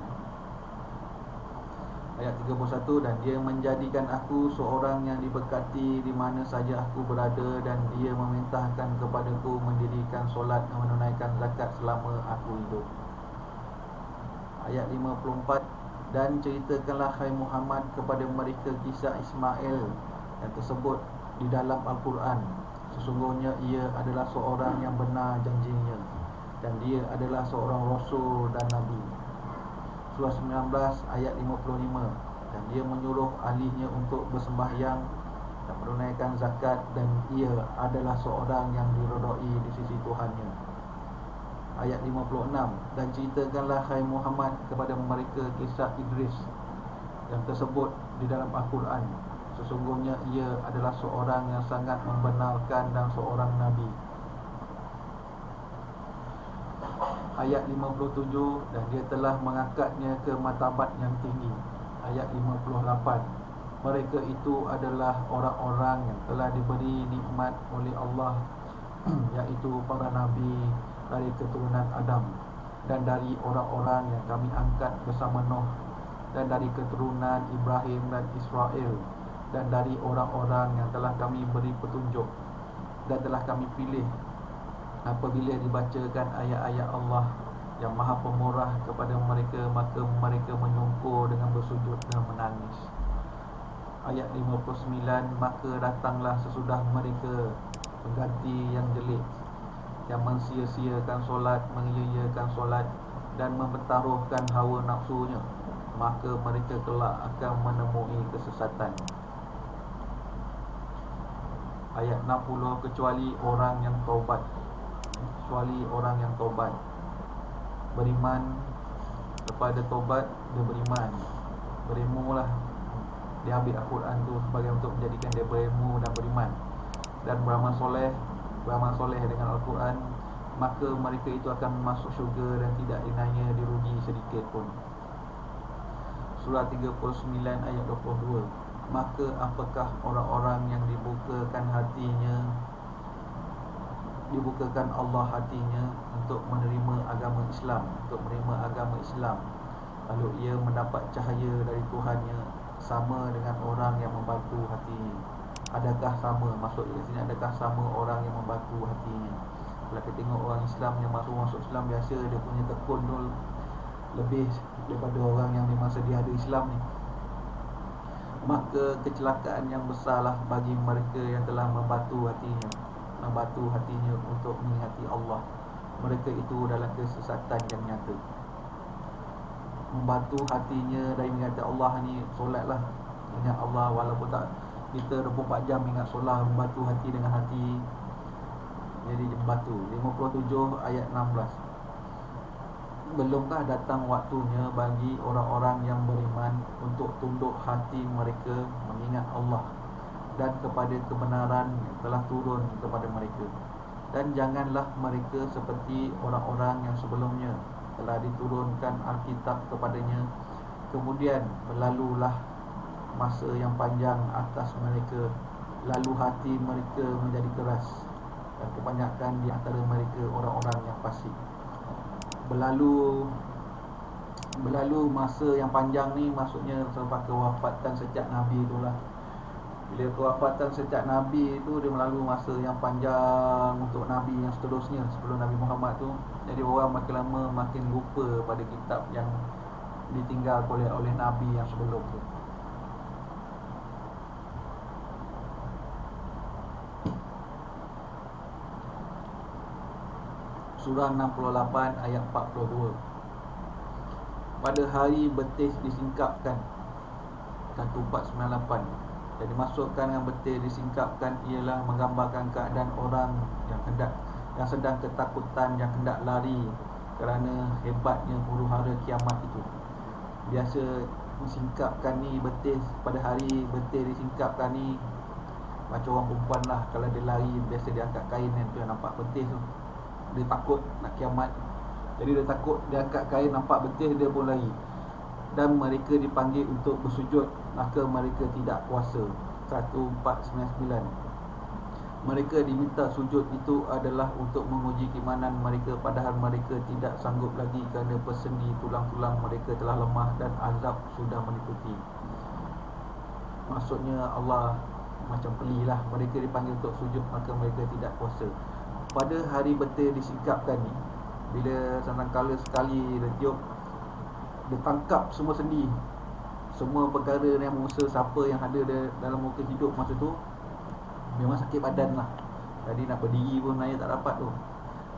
Ayat 31. Dan dia menjadikan aku seorang yang diberkati di mana saja aku berada, dan dia memerintahkan kepadaku mendirikan solat dan menunaikan zakat selama aku hidup. Ayat 54. Dan ceritakanlah hai Muhammad kepada mereka kisah Ismail yang tersebut di dalam Al-Quran. Sesungguhnya ia adalah seorang yang benar janjinya, dan dia adalah seorang Rasul dan Nabi. Surah 19 ayat 55. Dan dia menyuruh ahlinya untuk bersembahyang dan menunaikan zakat, dan ia adalah seorang yang diredai di sisi Tuhannya. Ayat 56. Dan ceritakanlah hai Muhammad kepada mereka kisah Idris yang tersebut di dalam Al-Quran. Sesungguhnya ia adalah seorang yang sangat membenarkan dan seorang Nabi. Ayat 57. Dan dia telah mengangkatnya ke martabat yang tinggi. Ayat 58. Mereka itu adalah orang-orang yang telah diberi nikmat oleh Allah yaitu para nabi dari keturunan Adam, dan dari orang-orang yang kami angkat bersama Nuh, dan dari keturunan Ibrahim dan Israel, dan dari orang-orang yang telah kami beri petunjuk dan telah kami pilih. Apabila dibacakan ayat-ayat Allah yang Maha Pemurah kepada mereka, maka mereka menyungkur dengan bersujud dan menangis. Ayat 59, maka datanglah sesudah mereka pengganti yang jelek, yang mensia-siakan solat, mengia-iakan solat dan mempertaruhkan hawa nafsunya, maka mereka kelak akan menemui kesesatan. Ayat 60, kecuali orang yang taubat, beriman kepada taubat, dia beriman, berilmu lah. Dia ambil Al-Quran tu sebagai untuk menjadikan dia berilmu dan beriman, dan beramal soleh dengan Al-Quran, maka mereka itu akan masuk syurga dan tidak dinaya dirugi sedikit pun. Surah 39 ayat 22, maka apakah orang-orang yang dibukakan Allah hatinya untuk menerima agama Islam, lalu ia mendapat cahaya dari Tuhannya, sama dengan orang yang membatu hatinya. Adakah sama, maksud di sini, adakah sama orang yang membatu hatinya? Kalau kita tengok orang Islam yang masuk Islam, biasa dia punya tekun tu lebih daripada orang yang memang sedia ada Islam ni. Maka kecelakaan yang besarlah bagi mereka yang telah membatu hatinya untuk mengingati Allah. Mereka itu dalam kesesatan yang nyata. Membatu hatinya dari mengingati Allah ni, solatlah, ingat Allah. Walaupun tak kita 24 jam ingat solat, membatu hati dengan hati, jadi membatu. 57 ayat 16, belumkah datang waktunya bagi orang-orang yang beriman untuk tunduk hati mereka mengingat Allah dan kepada kebenaran yang telah turun kepada mereka, dan janganlah mereka seperti orang-orang yang sebelumnya telah diturunkan Alkitab kepadanya, kemudian berlalulah masa yang panjang atas mereka, lalu hati mereka menjadi keras, dan kebanyakan di antara mereka orang-orang yang fasik. Berlalu masa yang panjang ni maksudnya selepas kewafatan sejak Nabi itulah. Bila kewafatan sejak Nabi itu, dia melalui masa yang panjang untuk Nabi yang seterusnya sebelum Nabi Muhammad tu. Jadi orang makin lama makin lupa pada kitab yang ditinggal oleh Nabi yang sebelum tu. Surah 68 ayat 42, pada hari betis disingkapkan, Kantu 498. Jadi masukkan dengan betis disingkapkan ialah menggambarkan keadaan orang yang sedang ketakutan, yang hendak lari kerana hebatnya huru-hara kiamat itu. Biasa disingkapkan ni betis, pada hari betis disingkapkan ni macam orang perempuan lah, kalau dia lari biasa dia angkat kain kan, tu yang nampak betis tu. Dia takut nak kiamat, jadi dia takut, dia angkat kain nampak betis, dia pun lari. Dan mereka dipanggil untuk bersujud, maka mereka tidak puasa. 1499, mereka diminta sujud itu adalah untuk menguji keimanan mereka, padahal mereka tidak sanggup lagi kerana persendi tulang-tulang mereka telah lemah dan azab sudah meliputi. Maksudnya Allah macam pelilah, mereka dipanggil untuk sujud, maka mereka tidak puasa. Pada hari betul disingkapkan ni, bila sangkala sekali dia tiup, dia tangkap semua sendi, semua perkara yang mengusaha siapa yang ada dalam muka hidup masa tu, memang sakit badan lah. Jadi nak berdiri pun naya tak dapat tu.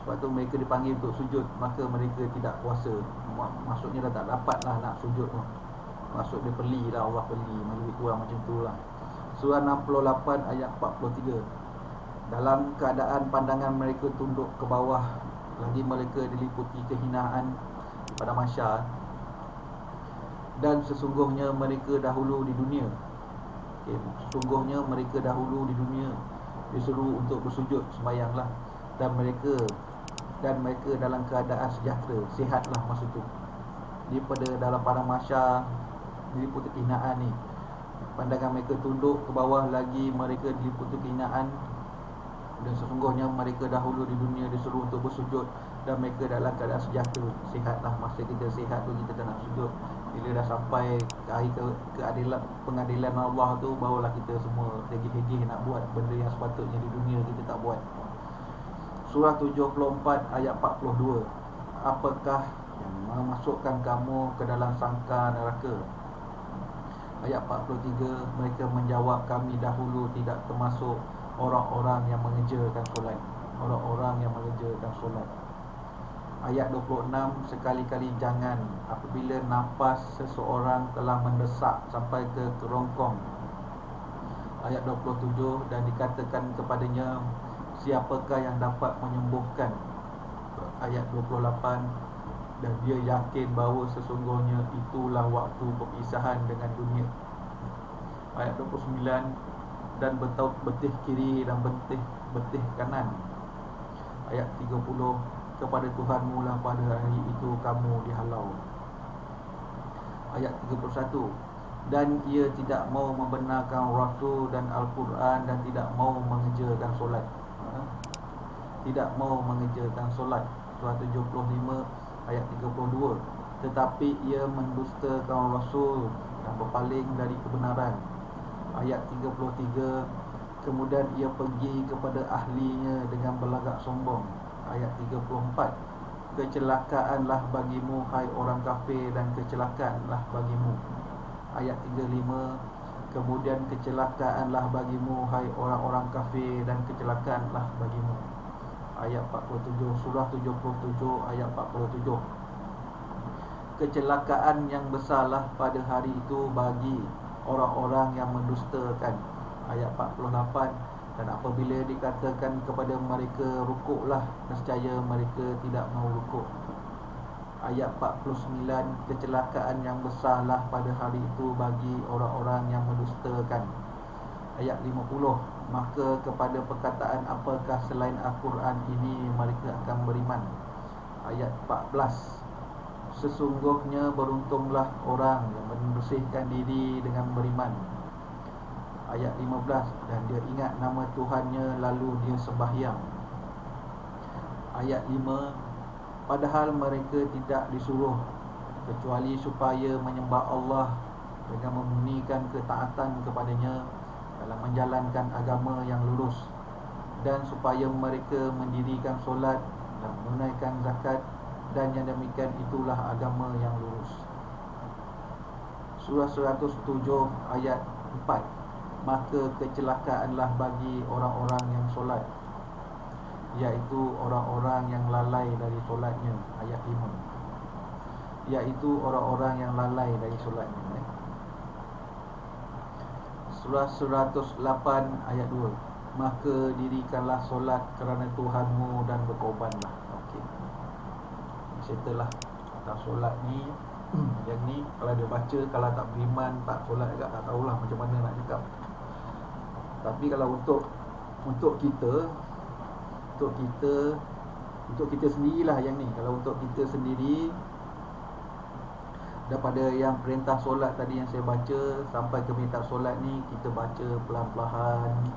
Sebab tu mereka dipanggil untuk sujud, maka mereka tidak puasa. Maksudnya dah tak dapat lah nak sujud tu. Maksud dia peli lah, Allah peli, lebih kurang macam tu lah. Surah 68 ayat 43, dalam keadaan pandangan mereka tunduk ke bawah, lagi mereka diliputi kehinaan pada mahsyar. Dan sesungguhnya mereka dahulu di dunia, sesungguhnya mereka dahulu di dunia disuruh untuk bersujud, sembahyanglah, dan mereka dalam keadaan sejahtera, sihatlah masa tu. Daripada dalam padang mahsyar diliputi kehinaan ni, Pandangan mereka tunduk ke bawah lagi, mereka diliputi kehinaan. Dan sesungguhnya mereka dahulu di dunia disuruh untuk bersujud dan mereka dalam keadaan sejahtera. Sihatlah, masa kita sihat tu kita tak nak sujud. Bila dah sampai ke hari keadilan, pengadilan Allah tu, barulah kita semua hegih-hegih nak buat benda yang sepatutnya di dunia kita tak buat. Surah 74 ayat 42. Apakah yang memasukkan kamu ke dalam sangkar neraka? Ayat 43, mereka menjawab, kami dahulu tidak termasuk orang-orang yang mengerjakan solat. Orang-orang yang mengerjakan solat. Ayat 26, sekali-kali jangan apabila nafas seseorang telah mendesak sampai ke kerongkong. Ayat 27, dan dikatakan kepadanya, siapakah yang dapat menyembuhkan? Ayat 28, dan dia yakin bahawa sesungguhnya itulah waktu perpisahan dengan dunia. Ayat 29, dan bertaut betih kiri dan betih kanan. Ayat 30, kepada Tuhanmu lah pada hari itu kamu dihalau. Ayat 31, dan ia tidak mau membenarkan Rasul dan Al-Quran dan tidak mau mengerjakan solat. Tidak mau mengerjakan solat. Surah 75 ayat 32, tetapi ia mendustakan Rasul dan berpaling dari kebenaran. Ayat 33, kemudian ia pergi kepada ahlinya dengan berlagak sombong. Ayat 34, kecelakaanlah bagimu hai orang kafir dan kecelakaanlah bagimu. Ayat 35, kemudian kecelakaanlah bagimu hai orang-orang kafir dan kecelakaanlah bagimu. Ayat 47, surah 77 ayat 47, kecelakaan yang besarlah pada hari itu bagi orang-orang yang mendustakan. Ayat 48, dan apabila dikatakan kepada mereka rukuklah, nescaya mereka tidak mau rukuk. Ayat 49, kecelakaan yang besarlah pada hari itu bagi orang-orang yang mendustakan. Ayat 50, maka kepada perkataan apakah selain Al-Quran ini mereka akan beriman. Ayat 14, sesungguhnya beruntunglah orang yang membersihkan diri dengan beriman. Ayat 15, dan dia ingat nama Tuhannya lalu dia sembahyang. Ayat 5, padahal mereka tidak disuruh kecuali supaya menyembah Allah dengan memurnikan ketaatan kepadanya dalam menjalankan agama yang lurus, dan supaya mereka mendirikan solat dan menunaikan zakat, dan yang demikian itulah agama yang lurus. Surah 107 ayat 4, maka kecelakaanlah bagi orang-orang yang solat, iaitu orang-orang yang lalai dari solatnya. Ayat 5, iaitu orang-orang yang lalai dari solatnya. Surah 108 ayat 2, maka dirikanlah solat kerana Tuhanmu dan berkorbanlah. Okey, setelah tak solat ni yang ni kalau dia baca, kalau tak beriman, tak solat agak tak tahulah macam mana nak cakap. Tapi kalau untuk kita sendirilah yang ni. Kalau untuk kita sendiri, daripada yang perintah solat tadi yang saya baca sampai ke minta solat ni, kita baca pelan-pelan.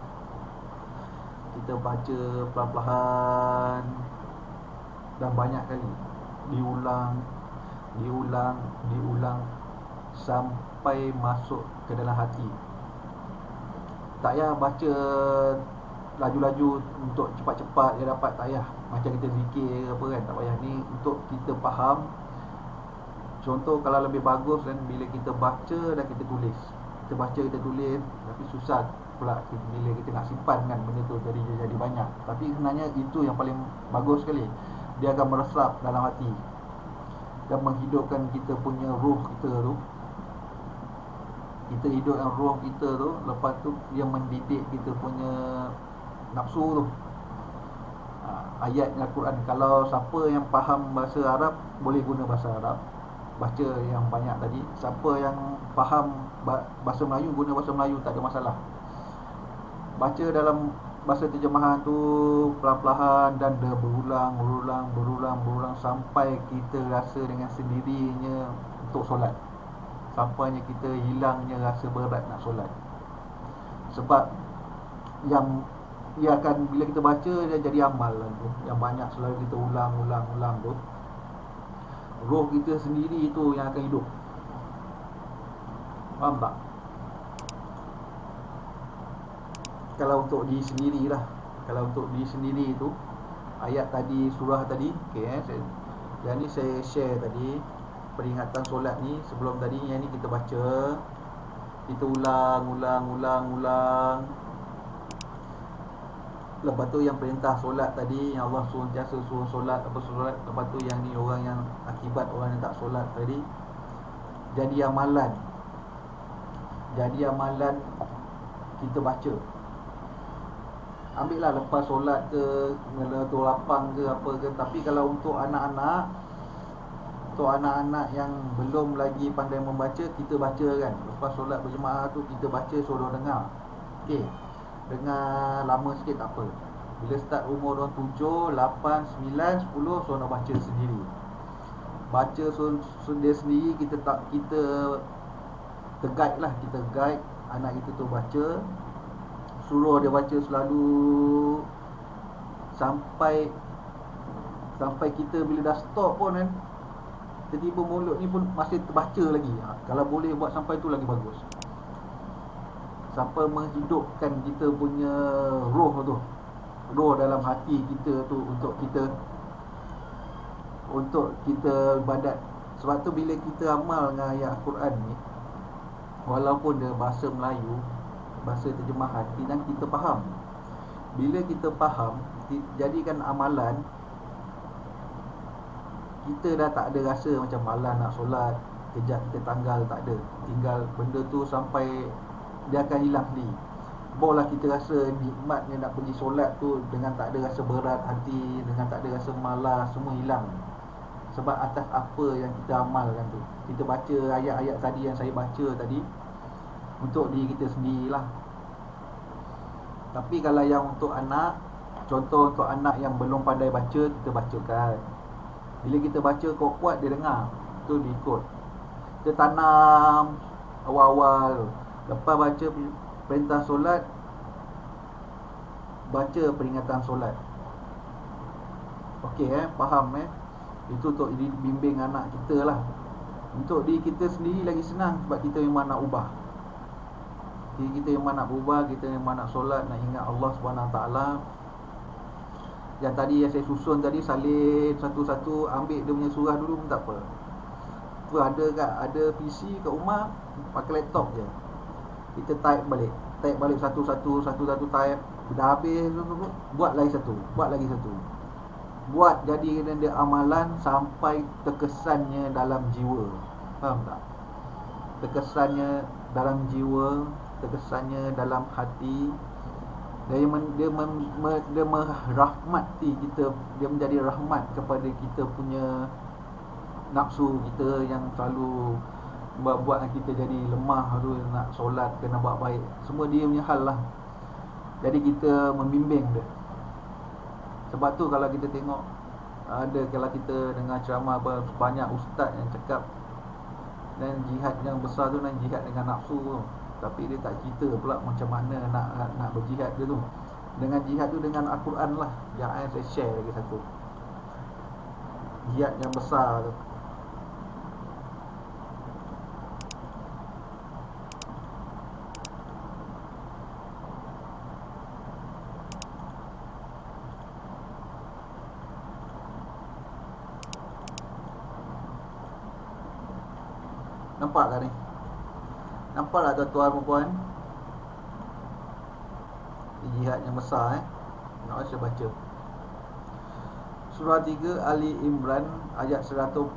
Kita baca pelan-pelan dan banyak kali, diulang sampai masuk ke dalam hati. Tak payah baca laju-laju untuk cepat-cepat dia dapat, tak payah macam kita zikir apa kan, tak payah. Ni untuk kita faham. Contoh kalau lebih bagus kan, bila kita baca dan kita tulis. Kita baca, kita tulis, tapi susah pula bila kita nak simpan kan benda tu, jadi banyak. Tapi sebenarnya itu yang paling bagus sekali. Dia akan meresap dalam hati dan menghidupkan kita punya ruh kita tu. Kita hidupkan ruh kita tu, lepas tu dia mendidik kita punya nafsu tu. Ayat Al-Quran, kalau siapa yang faham bahasa Arab boleh guna bahasa Arab, baca yang banyak tadi. Siapa yang faham bahasa Melayu, guna bahasa Melayu, tak ada masalah. Baca dalam bahasa terjemahan tu perlahan-lahan dan dia berulang sampai kita rasa dengan sendirinya untuk solat. sampainya kita hilangnya rasa berat nak solat. Sebab yang ia akan, bila kita baca, dia jadi amal lah tu, yang banyak selalu kita ulang tu, roh kita sendiri tu yang akan hidup. Faham tak? Kalau untuk diri sendiri lah, kalau untuk diri sendiri tu, ayat tadi, surah tadi, yang ni saya share tadi, peringatan solat ni. Sebelum tadi yang ni kita baca, kita ulang. Lepas tu yang perintah solat tadi, yang Allah sentiasa suruh solat, solat. Lepas tu yang ni orang yang akibat orang yang tak solat tadi, jadi amalan kita baca. Ambil lah lepas solat ke, tu lapang ke apa ke. Tapi kalau untuk anak-anak yang belum lagi pandai membaca, kita baca kan. Lepas solat berjemaah tu kita baca, suruh dengar. Okey, dengar lama sikit tak apa. Bila start umur orang 7, 8, 9, 10, suruh nak baca sendiri. Baca dia sendiri, kita guide lah, kita guide anak kita tu baca. Suruh dia baca selalu sampai kita bila dah stop pun kan, tiba-tiba mulut ni pun masih terbaca lagi. Kalau boleh buat sampai tu lagi bagus, sampai menghidupkan kita punya roh dalam hati kita tu, untuk kita ibadat. Sebab tu bila kita amal dengan ayat Al-Quran ni, walaupun dia bahasa Melayu, bahasa terjemahan, kita faham. Bila kita faham, jadikan amalan, kita dah tak ada rasa macam malas nak solat, kejap kita tanggal, tak ada. Tinggal benda tu sampai dia akan hilang sendiri. Barulah kita rasa nikmatnya nak pergi solat tu, dengan tak ada rasa berat hati, dengan tak ada rasa malas, semua hilang. Sebab atas apa yang kita amalkan tu. Kita baca ayat-ayat tadi yang saya baca tadi untuk diri kita sendirilah. Tapi kalau yang untuk anak, contoh untuk anak yang belum pandai baca, kita bacakan. Bila kita baca kuat-kuat, dia dengar, tu dia ikut. Kita tanam awal-awal. Lepas baca perintah solat, baca peringatan solat. Okey faham Itu untuk bimbing anak kita lah. Untuk diri kita sendiri lagi senang, sebab kita memang nak ubah. Kita memang nak berubah, kita memang nak solat, nak ingat Allah SWT. Yang tadi yang saya susun tadi, salin satu-satu, ambil dia punya surah dulu pun tak apa. Tu ada PC kat rumah, pakai laptop je. Kita type balik satu-satu type. Dah habis tu, buat lagi satu. Buat jadi dia amalan sampai terkesannya dalam jiwa. Faham tak? Terkesannya dalam jiwa, terkesannya dalam hati. Dia merahmati kita. Dia menjadi rahmat kepada kita punya nafsu kita yang selalu buat kita jadi lemah tu, nak solat, kena buat baik. Semua dia punya hal lah. Jadi kita membimbing dia. Sebab tu kalau kita tengok, kalau kita dengar ceramah banyak ustaz yang cakap, dan jihad yang besar tu, dan jihad dengan nafsu tu. Tapi dia tak cerita pula macam mana nak berjihad dia tu. Dengan jihad tu dengan Al-Quran lah. Yang saya share lagi satu, jihad yang besar tu. Nampak tak ni? Nampak tak tuan-tuan dan puan? Jihad yang besar Nak saya baca Surah 3 Ali Imran ayat 142.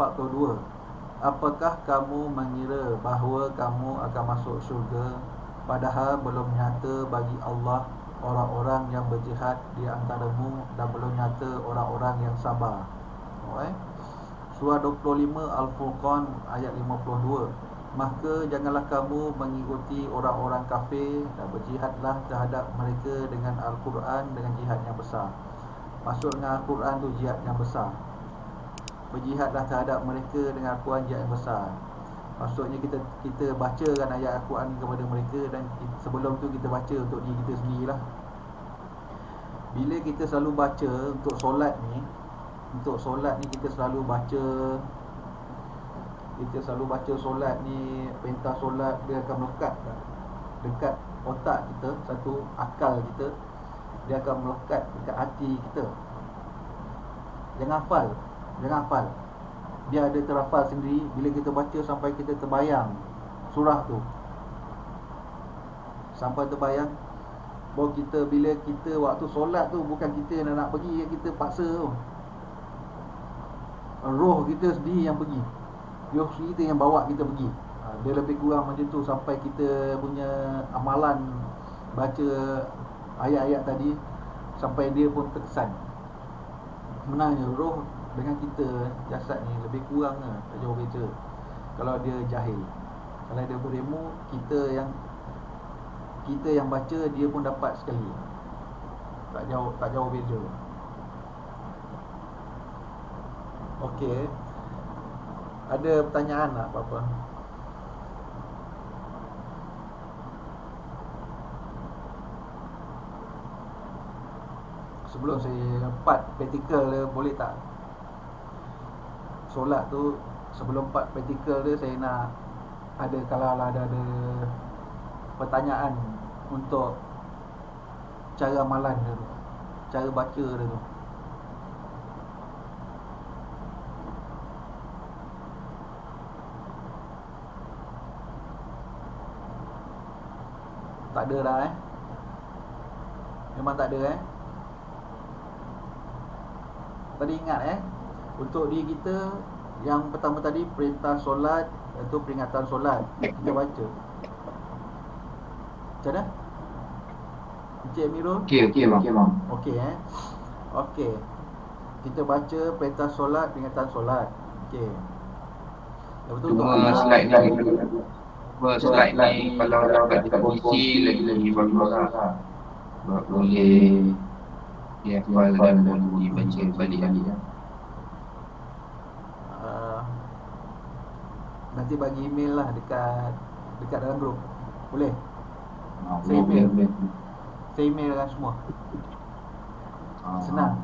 Apakah kamu mengira bahawa kamu akan masuk syurga, padahal belum nyata bagi Allah orang-orang yang berjihad di antaramu, dan belum nyata orang-orang yang sabar. Surah 25 Al-Furqan ayat 52. Maka janganlah kamu mengikuti orang-orang kafir, dan berjihadlah terhadap mereka dengan Al-Quran, dengan jihad yang besar. Maksud dengan Al-Quran tu jihad yang besar. Berjihadlah terhadap mereka dengan Al-Quran, jihad yang besar. Maksudnya kita bacakan ayat Al-Quran kepada mereka, dan sebelum tu kita baca untuk diri kita sendirilah. Bila kita selalu baca untuk solat ni, kita selalu baca solat ni, perintah solat dia akan melekat dekat otak kita, satu akal kita, dia akan melekat dekat hati kita. Jangan hafal, dia ada terhafal sendiri. Bila kita baca sampai kita terbayang surah tu, sampai terbayang, baru kita, bila kita waktu solat tu, bukan kita yang nak pergi, yang kita paksa tu, roh kita sendiri yang pergi, roh kita yang bawa kita pergi. Dia lebih kurang macam tu, sampai kita punya amalan baca ayat-ayat tadi sampai dia pun terkesan. Sebenarnya roh dengan kita, jasad ni lebih kurang lah, tak jauh beza. Kalau dia jahil, kalau dia berilmu, kita yang baca, dia pun dapat sekali. Tak jauh beza. Okey. Ada pertanyaan tak apa-apa? Sebelum saya part praktikal dia, boleh tak solat tu, sebelum part praktikal dia, saya nak ada, kalau ada pertanyaan untuk cara amalan dia tu, cara baca dia tu. Tak ada dah memang tak ada Tadi ingat untuk diri kita, yang pertama tadi perintah solat, itu peringatan solat, kita baca. Macam mana? Encik Amirul? Okey bang. Okey. Kita baca perintah solat, peringatan solat. Okey. Lepas tu Cuma slide ni kalau dapat posisi lagi bagus lah. Boleh dihafal dan boleh dibaca balik lagi. Nanti bagi email lah dekat dalam grup. Boleh? Saya email kan semua. Senang.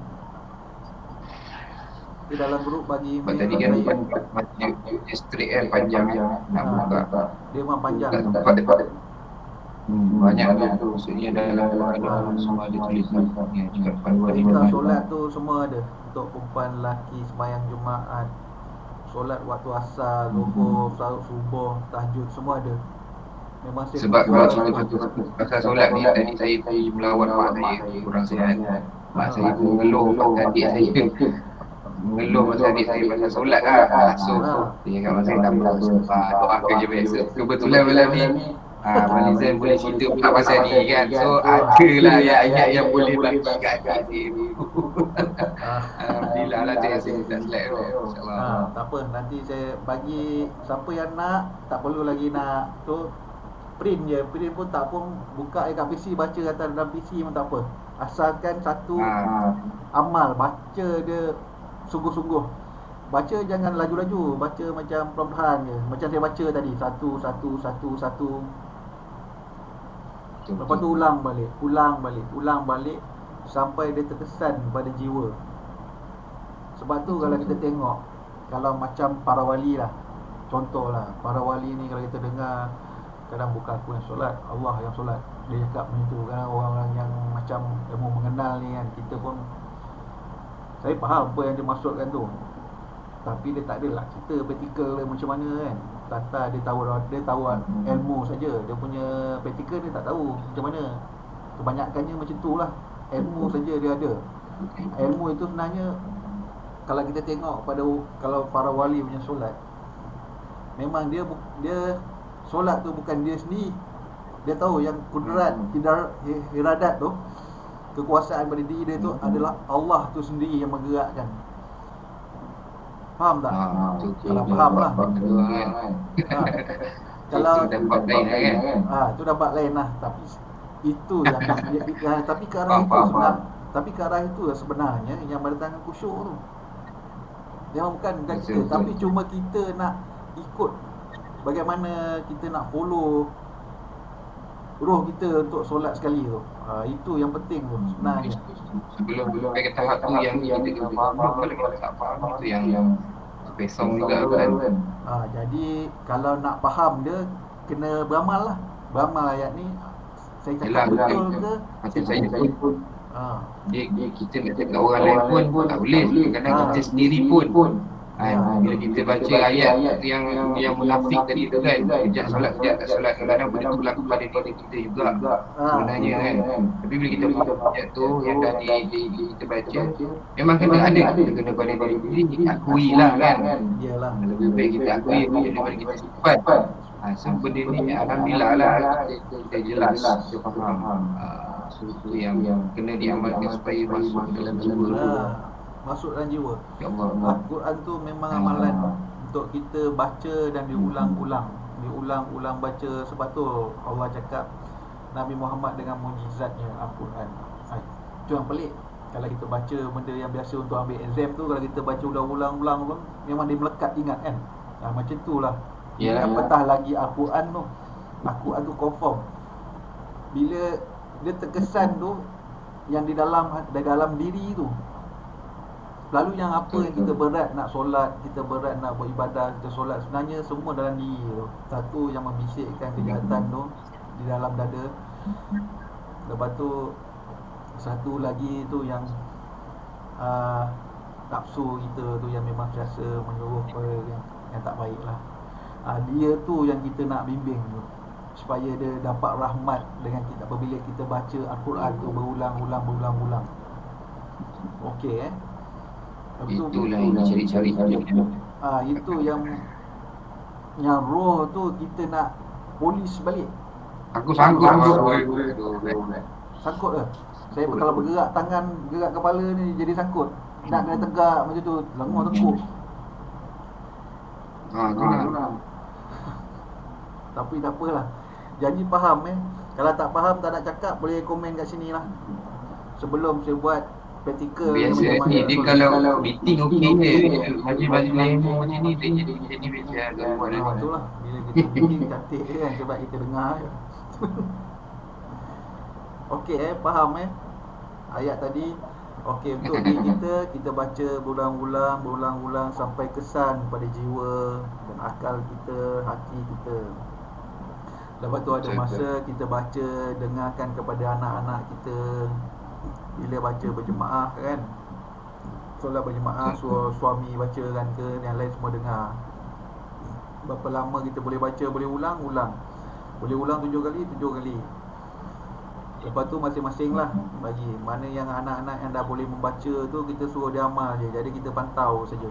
Di dalam grup bagi email. Tadi kan macam straight panjang nak buka. Dia memang panjang. Tak tempat banyak tu, maksudnya dalam semua ada tulisan juga panduan perintah solat tu semua ada. Untuk perempuan, lelaki, sembahyang Jumaat, solat waktu asar, zuhur, subuh, tahajud, semua ada. Memang sebab kalau pasal solat ni, tadi saya pergi melawat mak saya kurang sihat. Mak saya mengeluh pasal adik saya, pasal pasal solat lah. So dia cakap mak saya tak apa, doakan je biasa. Kebetulan malam ni Malizan boleh cerita pula pasal ni kan. So adalah ayat-ayat yang boleh bagi kat adik ni. Alhamdulillah lah saya tak slide tu, insyaAllah. Tak apa, nanti saya bagi. Siapa yang nak, tak perlu lagi nak tu, print je. Print pun tak pun, buka kat PC, baca atas dalam PC pun tak apa. Asalkan satu amal, baca dia sungguh-sungguh. Baca jangan laju-laju, baca macam perlahan je. Macam saya baca tadi, satu. Lepas tu ulang balik sampai dia terkesan pada jiwa. Sebab tu kalau kita tengok, kalau macam para wali lah, contohlah para wali ni, kalau kita dengar, kadang bukan aku yang solat, Allah yang solat, dia cakap macam tu. Kadang orang-orang yang macam ilmu mengenal ni kan, kita pun, saya faham apa yang dia maksudkan tu, tapi dia tak adalah cerita praktikal dia macam mana kan. Tata dia tahu ilmu saja, dia punya praktikal dia tak tahu macam mana. Kebanyakannya macam tu lah, ilmu saja dia ada. Ilmu itu sebenarnya, kalau kita tengok kalau para wali punya solat, memang dia solat tu bukan dia sendiri. Dia tahu yang kudrat, iradat tu, kekuasaan pada diri dia tu adalah Allah tu sendiri yang menggerakkan. Faham tak? Kalau faham lah. Kalau dapat lain kan. tu dapat lain lah. Tapi itu yang tapi ke arah itu sebenarnya. Tapi ke arah itu sebenarnya yang mendatangkan khusyuk tu. Memang bukan kita, tapi cuma kita nak ikut bagaimana kita nak follow roh kita untuk solat sekali tu. Itu yang penting tu sebenarnya. Sebelum sampai ke tahap tu yang kita kena faham, kalau kita tak faham tu yang pesong juga kan. Jadi kalau nak faham dia kena beramal lah. Beramal ayat ni saya cakap betul ke? Macam saya pun dia kita nak cakap orang lain pun tak boleh. Kadang-kadang kita sendiri pun bila kita baca ayat yang munafik tadi tu kan, kejap solat kejap tak solat, kadang-kadang benda tu berlaku pada diri kita juga sebenarnya kan. Tapi bila kita faham ayat tu yang dah kita baca, memang kena ada, kita kena pada diri sendiri, akui lah kan. Iyalah, lebih baik kita akui daripada kita simpan. So benda ni alhamdulillah lah kita jelas, kita faham. So itu yang kena diamalkan supaya masuk dalam jiwa. Masuk dalam jiwa. Ya Allah. Al-Quran tu memang amalan untuk kita baca dan diulang-ulang. Diulang-ulang baca. Sebab tu Allah cakap Nabi Muhammad dengan mujizatnya Al-Quran. Itu yang pelik. Kalau kita baca benda yang biasa untuk ambil exam tu, kalau kita baca ulang-ulang memang dia melekat ingat kan. Macam tu lah. Apatah lagi Al-Quran tu. Al-Quran tu confirm. Bila dia terkesan tu yang di dalam diri tu. Lalu yang apa yang kita berat nak solat, kita berat nak beribadah, kita solat, sebenarnya semua dalam diri tu. Satu yang membisikkan kejahatan tu di dalam dada. Lepas tu satu lagi tu yang nafsu kita tu yang memang biasa menyuruh kepada yang tak baik lah. Dia tu yang kita nak bimbing tu, supaya dia dapat rahmat dengan kita apabila kita baca Al-Quran tu berulang-ulang. Okey Itulah yang dicari-cari. Itu yang roh tu kita nak polis balik. Aku sanggup. Sangkut ke? Saya kalau bergerak tangan, gerak kepala ni jadi sangkut. Nak kena tegak macam tu, lenguh tekuk. Tapi tak apalah. Janji faham Kalau tak faham, tak nak cakap, boleh komen kat sini lah. Sebelum saya buat praktikal. Biasa ni dia kalau meeting okey je. Majlis macam ni dia jadi biasa agak buat dah. Itulah bila kita meeting cantik kan, sebab kita dengar. Okey faham ayat tadi. Okey, untuk diri kita baca berulang-ulang sampai kesan pada jiwa dan akal kita, hati kita. Lepas tu ada masa kita baca, dengarkan kepada anak-anak kita. Bila baca berjemaah kan, solat berjemaah, suami baca kan ke, yang lain semua dengar. Berapa lama kita boleh baca, boleh ulang. Boleh ulang 7 kali. Lepas tu masing-masing lah bagi. Mana yang anak-anak yang dah boleh membaca tu, kita suruh dia amal je. Jadi kita pantau saja.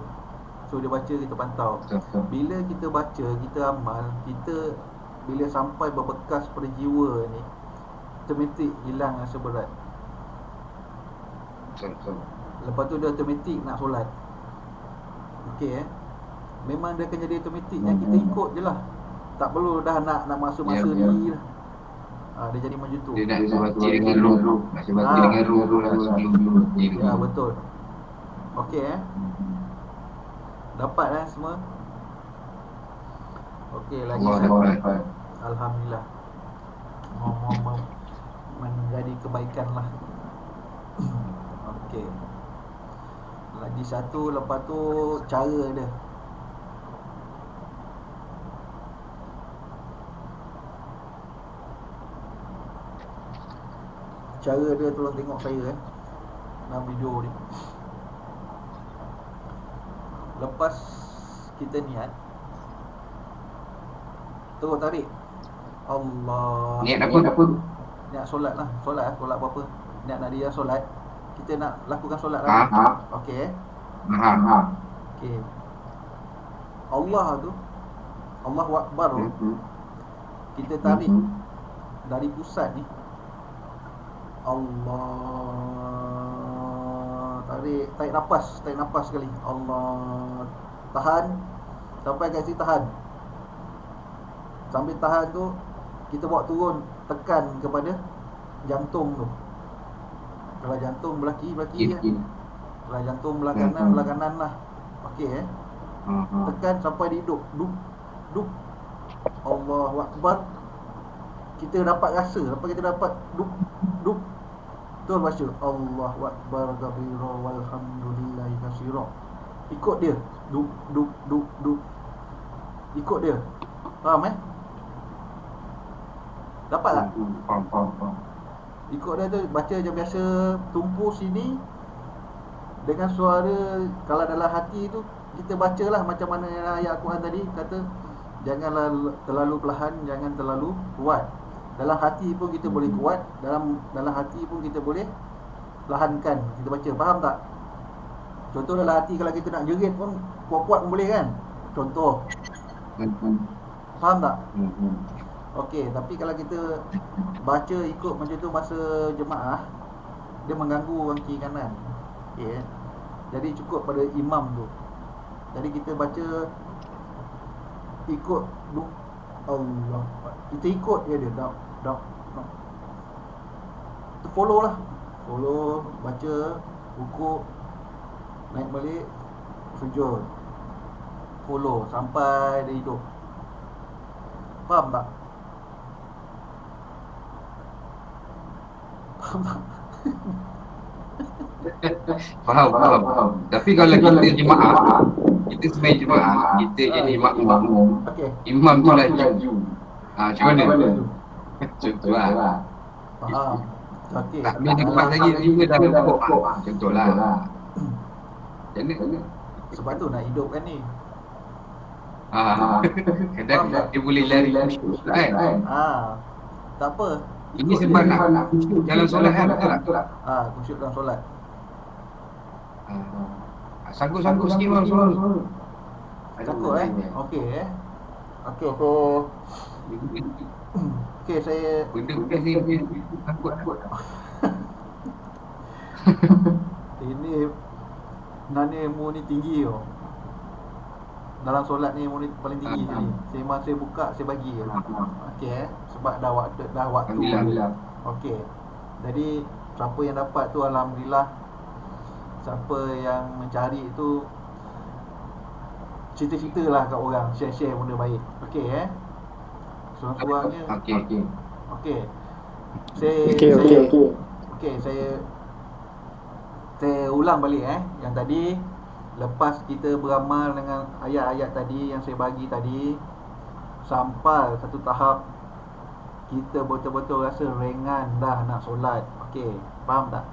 Suruh dia baca, kita pantau. Bila kita baca, kita amal, kita bila sampai berbekas pada jiwa ni, automatik hilang rasa berat. Lepas tu dia automatik nak solat. Okey memang dia akan jadi automatik. Yang kita ikut je lah. Tak perlu dah nak masa-masa ni lah. Dia jadi macam tu. Dia nak sebati dengan roh. Nak sebati dengan roh lah sebelum. Ya betul. Okey dapat semua. Okey lagi satu. Alhamdulillah. Mau menjadi kebaikan lah. Okey. Lagi satu, lepas tu cara dia. Cara dia tolong tengok saya dalam video ni. Lepas kita niat, terus tarik Allah. Niat apa? Niat solat lah. Solat apa-apa. Niat nak dia solat. Kita nak lakukan solat lah. Okey Okey. Allah tu, Allahu Akbar tu, kita tarik dari pusat ni. Allah, tarik nafas sekali. Allah, tahan sampai kat sini, tahan. Sambil tahan tu, kita bawa turun, tekan kepada jantung tu. Kalau jantung belah kiri ya. Kalau jantung belah kanan lah. Okey Tekan sampai dia hidup. Dup. Allahu Akbar, kita dapat rasa, apa kita dapat duk betul baca Allahu Akbar kabira walhamdulillahi katsira. Ikut dia, duk. Ikut dia. Faham Dapat tak? Faham. Ikut dia tu, baca je biasa, tumpu sini dengan suara. Kalau dalam hati tu kita bacalah macam mana ayat Al-Quran tadi kata, janganlah terlalu perlahan, jangan terlalu kuat. Dalam hati pun kita boleh kuat, dalam hati pun kita boleh perlahankan kita baca. Faham tak? Contoh dalam hati kalau kita nak jerit pun kuat-kuat pun boleh kan? Contoh. Faham tak? Okey, tapi kalau kita baca ikut macam tu masa jemaah, dia mengganggu orang kiri kanan. Okey. Jadi cukup pada imam tu. Jadi kita baca ikut Allah. Kita ikut dia dak. Kita follow lah. Follow, baca, rukuk, naik balik, sujud. Follow sampai dia hidup. Faham tak? Faham. Tapi kalau kita jemaah, kita sebagai jemaah, kita jadi makmum. Okey. Imam tu laju. Macam mana? Contohlah. Faham. Okey. Tak boleh dekat lagi, dia dah rukuk. Contohlah. Jadi Sebab tu nak hidupkan ni. kadang dia boleh lari kan? Tak apa. Ini sebab nak khusyuk dalam solat kan, betul tak? Khusyuk dalam solat. Sanggup-sanggup sikit bang solat. Takut Okey so okey saya Benda bekas ni takut. ini nani ilmu ni tinggi dalam solat ni ilmu ni paling tinggi sini. Saya masih buka, saya bagi okey sebab dah waktu Alhamdulillah. okey. Jadi siapa yang dapat tu alhamdulillah. Siapa yang mencari tu cerita-ceritalah kat orang, share benda baik. Okey Seorang-seorangnya Okey. Saya ulang balik yang tadi. Lepas kita beramal dengan ayat-ayat tadi yang saya bagi tadi, sampai satu tahap kita betul-betul rasa ringan dah nak solat. Okey, faham tak?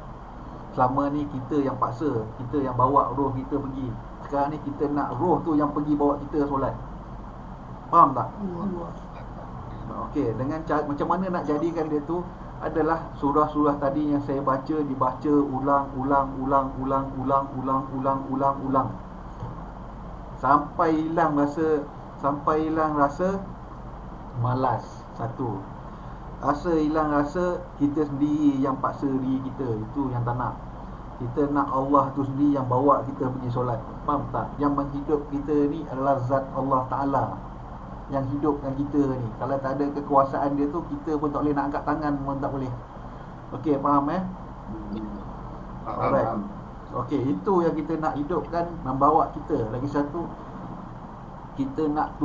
Selama ni kita yang paksa, kita yang bawa roh kita pergi. Sekarang ni kita nak roh tu yang pergi bawa kita solat. Faham tak? Okey, dengan cara macam mana nak jadikan dia tu adalah surah-surah tadi yang saya baca dibaca ulang sampai hilang rasa malas. Satu, hilang rasa kita sendiri yang paksa diri kita, itu yang tak nak. Kita nak Allah tu sendiri yang bawa kita pergi solat. Faham tak? Yang menghidup kita ni adalah zat Allah Ta'ala yang hidupkan kita ni. Kalau tak ada kekuasaan dia tu, kita pun tak boleh nak angkat tangan pun tak boleh. Okey, faham Alright. Okey, itu yang kita nak hidupkan, membawa kita. Lagi satu, kita nak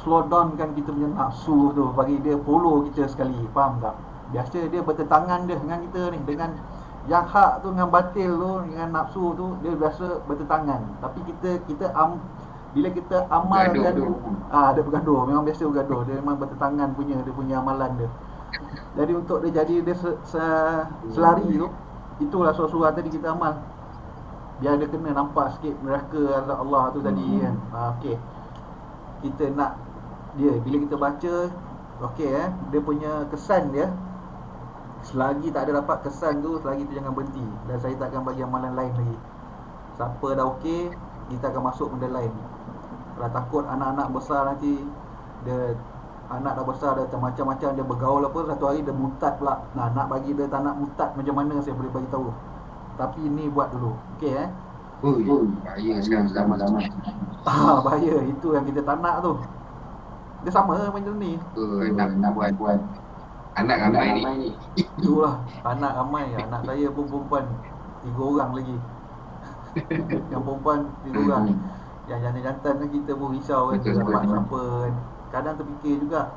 slow down kan kita punya nafsu tu, bagi dia follow kita sekali. Faham tak? Biasa dia bertentangan dia dengan kita ni, dengan yang hak tu dengan batil tu, dengan nafsu tu, dia biasa bertentangan. Tapi bila kita amalkan ada bergaduh, memang biasa bergaduh. Dia memang bertentangan dia punya amalan dia. Jadi untuk dia jadi dia selari tu, itulah surah-surah tadi kita amal. Biar dia kena nampak sikit neraka Allah tu tadi kan. Okey. Kita nak dia bila kita baca, okey dia punya kesan dia. Selagi tak ada dapat kesan tu, selagi tu jangan berhenti. Dan saya tak akan bagi amalan lain lagi. Siapa dah okey, kita akan masuk benda lain. Kalau takut anak-anak besar nanti, anak dah besar dah macam-macam, dia bergaul apa, satu hari dia murtad pula. Nak bagi dia tak nak murtad macam mana, saya boleh bagi tahu. Tapi ni buat dulu. Okey Bahaya sekarang zaman-zaman. Bahaya, itu yang kita tak nak tu. Dia sama macam ni. Nak buat anak ramai ni. Itulah, anak ramai. Anak saya pun perempuan 3 orang lagi. Yang perempuan 3 orang. Yang jantan-jantan kan kita pun risau kan, dapat siapa kan. kadang terfikir juga.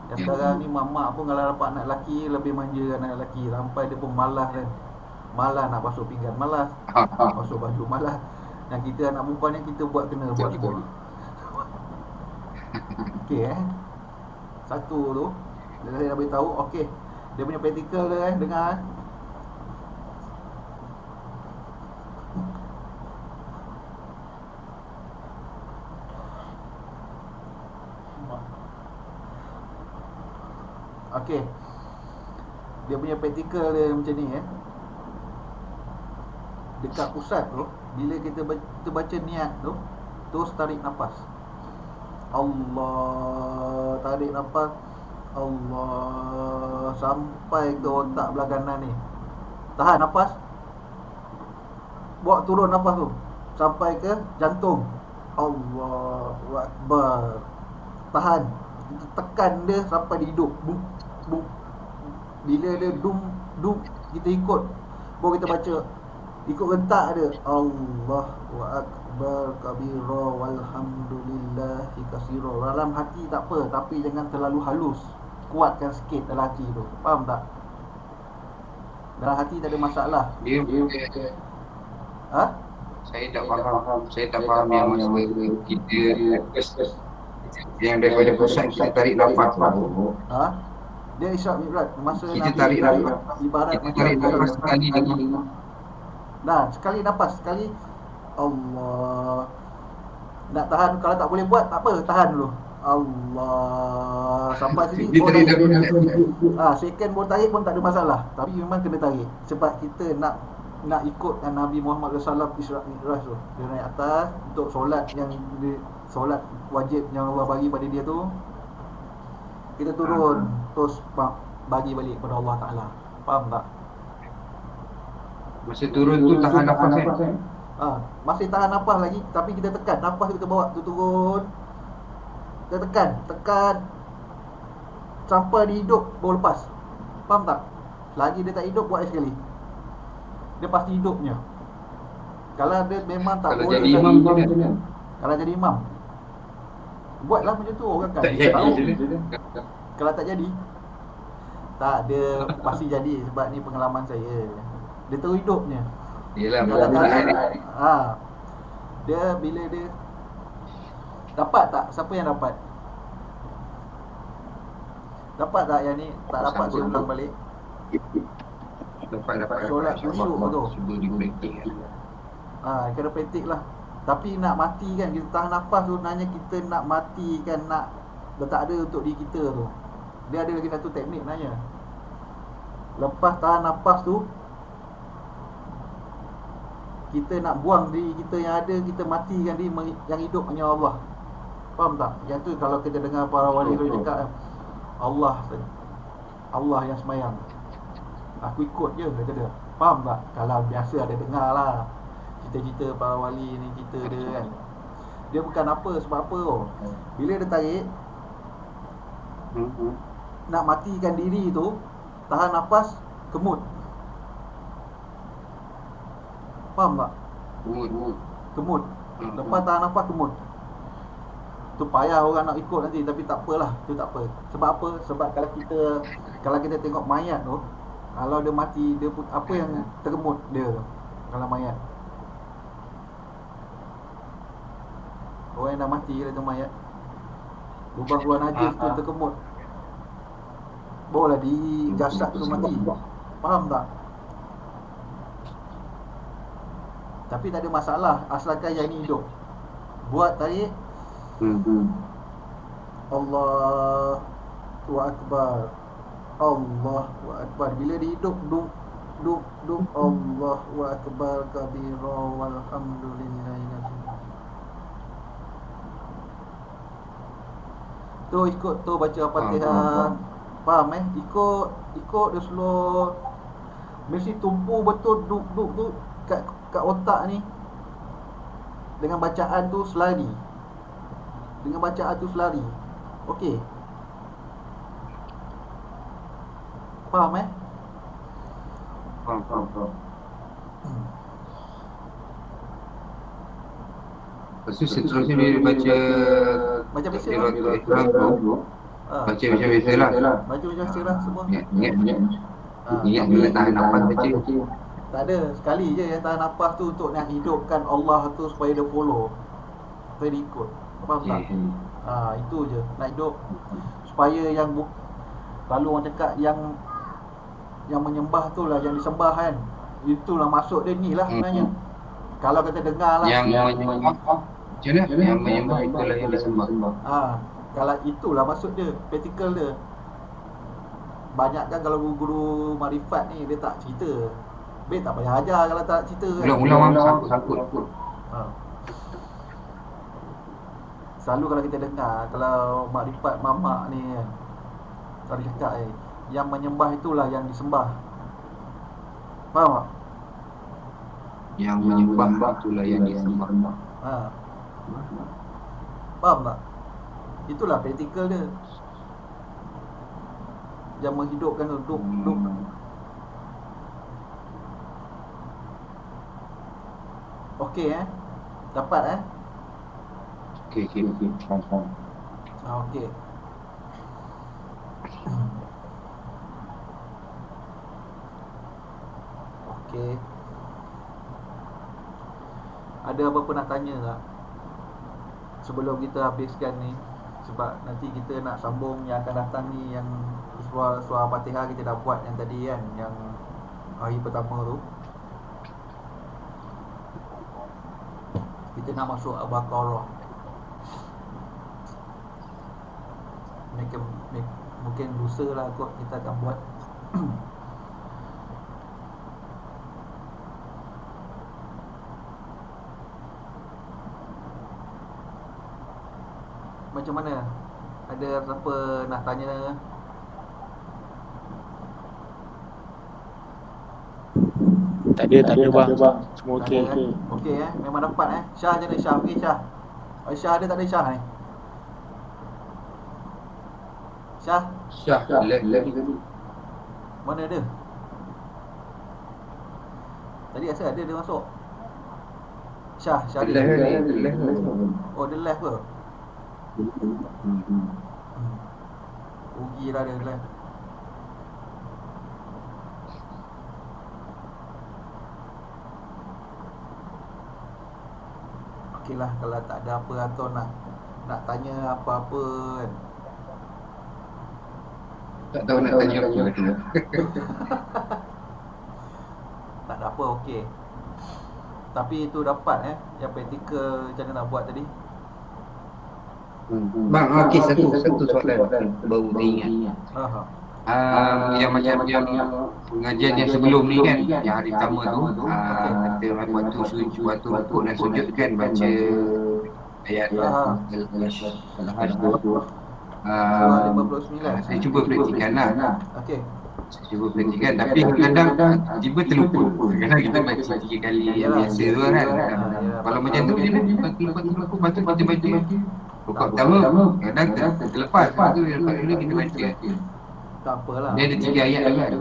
Dan sekarang ni mak pun kalau dapat anak lelaki lebih manja anak lelaki, sampai dia pun malas kan. Malas nak basuh pinggan, malas basuh baju, malas. Dan kita anak perempuan ni kita buat kena buat semua. Okey satu tu saya dah beritahu. Okey, dia punya praktikal dia dengar Okey, dia punya praktikal dia macam ni dekat pusat tu, bila kita baca niat tu, terus tarik nafas. Allah, tarik nafas Allah sampai ke otak belah kanan ni. Tahan nafas. Buat turun nafas tu sampai ke jantung. Allahu Akbar. Tahan. Kita tekan dia sampai dia hidup. Bum, bum. Bila dia dum kita ikut. Baru kita baca. Ikut rentak dia. Allahu Akbar kabira walhamdulillahi katsira. Dalam hati tak apa, tapi jangan terlalu halus. Kuatkan sikit dalam hati tu. Faham tak? Dalam hati tak ada masalah. Dia Ha? Saya tak faham yang maksud kita yang daripada pusat kita tarik nafas tu. Ha? Dia Isra' Mi'raj masa Kita Nabi tarik nafas. ibarat Kita tarik nafas sekali dengan sekali nafas, sekali Allah. Nak tahan, kalau tak boleh buat tak apa, tahan dulu. Allah sampai sini. dia tarik nafas. Second boleh tarik pun tak ada masalah. Tapi memang kena tarik sebab kita nak ikutkan Nabi Muhammad SAW Isra' Mi'raj tu. Dia naik atas untuk solat solat wajib yang Allah bagi pada dia tu. Kita turun terus bagi balik pada Allah Ta'ala. Faham tak? Masa turun tu tahan nafas kan? Masih tahan nafas lagi, tapi kita tekan nafas kita bawa tu turun. Kita tekan sampai dia hidup baru lepas. Faham tak? Lagi dia tak hidup, buat sekali. Dia pasti hidupnya. Kalau dia memang tak Kalau boleh jadi imam tu kan? Kalau jadi imam, buatlah macam tu orang kan. Tak jadi Tahu. je. Kalau tak jadi, tak ada, pasti jadi sebab ni pengalaman saya. Dia terus hidupnya. Yelah, Kalau tak buat ada, dia bila dia dapat tak? Siapa yang dapat? Dapat tak yang ni? Tak dapat saya ulang balik. dapat Solat khusyuk tu. Cuba dipraktik kan. Kena praktik lah. Tapi nak mati kan, kita tahan nafas tu, sebenarnya kita nak mati kan, nak tak ada untuk diri kita tu. Dia ada lagi satu teknik sebenarnya. Lepas tahan nafas tu, kita nak buang diri kita yang ada, kita matikan diri yang hidup hanya Allah. Faham tak? Yang tu kalau kita dengar para wali tu cakap Allah yang semayang, aku ikut je, kata dia. Faham tak? Kalau biasa ada dengar lah cerita-cerita para wali ni, cerita dia kan. Dia bukan apa, sebab apa bila dia tarik nak matikan diri tu, tahan nafas, kemut. Faham tak? Kemut. Lepas tahan nafas, kemut. Tu payah orang nak ikut nanti, tapi tak apalah, tu tak apa. Sebab apa? Sebab kalau kita tengok mayat tu, kalau dia mati, dia pun apa yang terkemut dia tu, kalau mayat. Orang yang dah mati dia tu mayat, lubang keluar najis tu terkemut, barulah di jasad tu mati. Faham tak? Tapi tak ada masalah, asalkan yang ni hidup. Buat tarik Allahu Akbar, Allahu Akbar. Bila dia hidup, duk Allahu Akbar kabira walhamdulillahi katsira. Tu ikut tu baca Al-Fatihah. Faham ikut dia slow. Mesti tumpu betul duk tu kat otak ni. Dengan bacaan tu selari. Okey. Faham Faham. Lepas tu seterusnya dia baca Macam biasa lah. Takbiratul Ihram tu, baca macam biasa lah. Baca macam biasa lah semua. Ingat bila tahan nafas baca. Tak ada, sekali je yang tahan nafas tu untuk nak hidupkan Allah tu supaya dia follow, supaya dia ikut. Faham tak? Itu je, nak hidup supaya yang lalu orang cakap yang menyembah tu lah, yang disembah kan, itulah maksud dia ni lah sebenarnya. Kalau kita dengar lah Yang menyembah macam mana? Yang menyembah itulah yang disembah. kalau itulah maksud dia, praktikal dia. Banyak kan kalau guru-guru marifat ni dia tak cerita. Dia tak payah ajar kalau tak cerita kan. Ulang-ulang sangkut. Selalu kalau kita dengar, kalau marifat mamak ni kan, kalau dia cakap yang menyembah itulah yang disembah. Faham tak? Yang menyembah itulah yang disembah. Faham tak? Itulah praktikal dia. Yang menghidupkan tu duk. Okey dapat Okey. okey. Okey. Ada apa-apa nak tanya tak sebelum kita habiskan ni? Sebab nanti kita nak sambung yang akan datang ni, yang surah Fatihah kita dah buat yang tadi kan, yang hari pertama tu. Kita nak masuk Al-Baqarah. Mungkin lusa lah kot kita akan buat. Macam mana? Ada siapa nak tanya? Tak ada bang. Semua okey. Okey memang dapat Syah je ni, Syah. Okey Syah. Syah ada tak ada Syah ni? Syah? Syah lagi. Mana dia? Tadi rasa ada dia masuk. Syah ada. Oh dia live ke? Rugi lah dia live. Okey lah, kalau tak ada apa atau nak tanya apa-apa kan. Tak tahu nak tanya apa tu. Tak ada apa, okey. Tapi itu dapat yang praktikal macam mana nak buat tadi. Bang, okey, satu soalan baru teringat. Yang macam yang pengajian yang sebelum ni kan, yang hari pertama tu, kata waktu rukuk dan sujud kan baca ayat Al-Hajj tu. Surah 59. Saya cuba praktikan lah. Okey. Saya cuba praktikan, tapi kadang tiba terlupa. Kadang kita baca 3 kali yang biasa tu kan. Kalau macam tu je baca rukuk pertama, kadang terlepas. Tu yang lepas dulu kita baca. Tak apalah. Dia ada 3 ayat tu kan.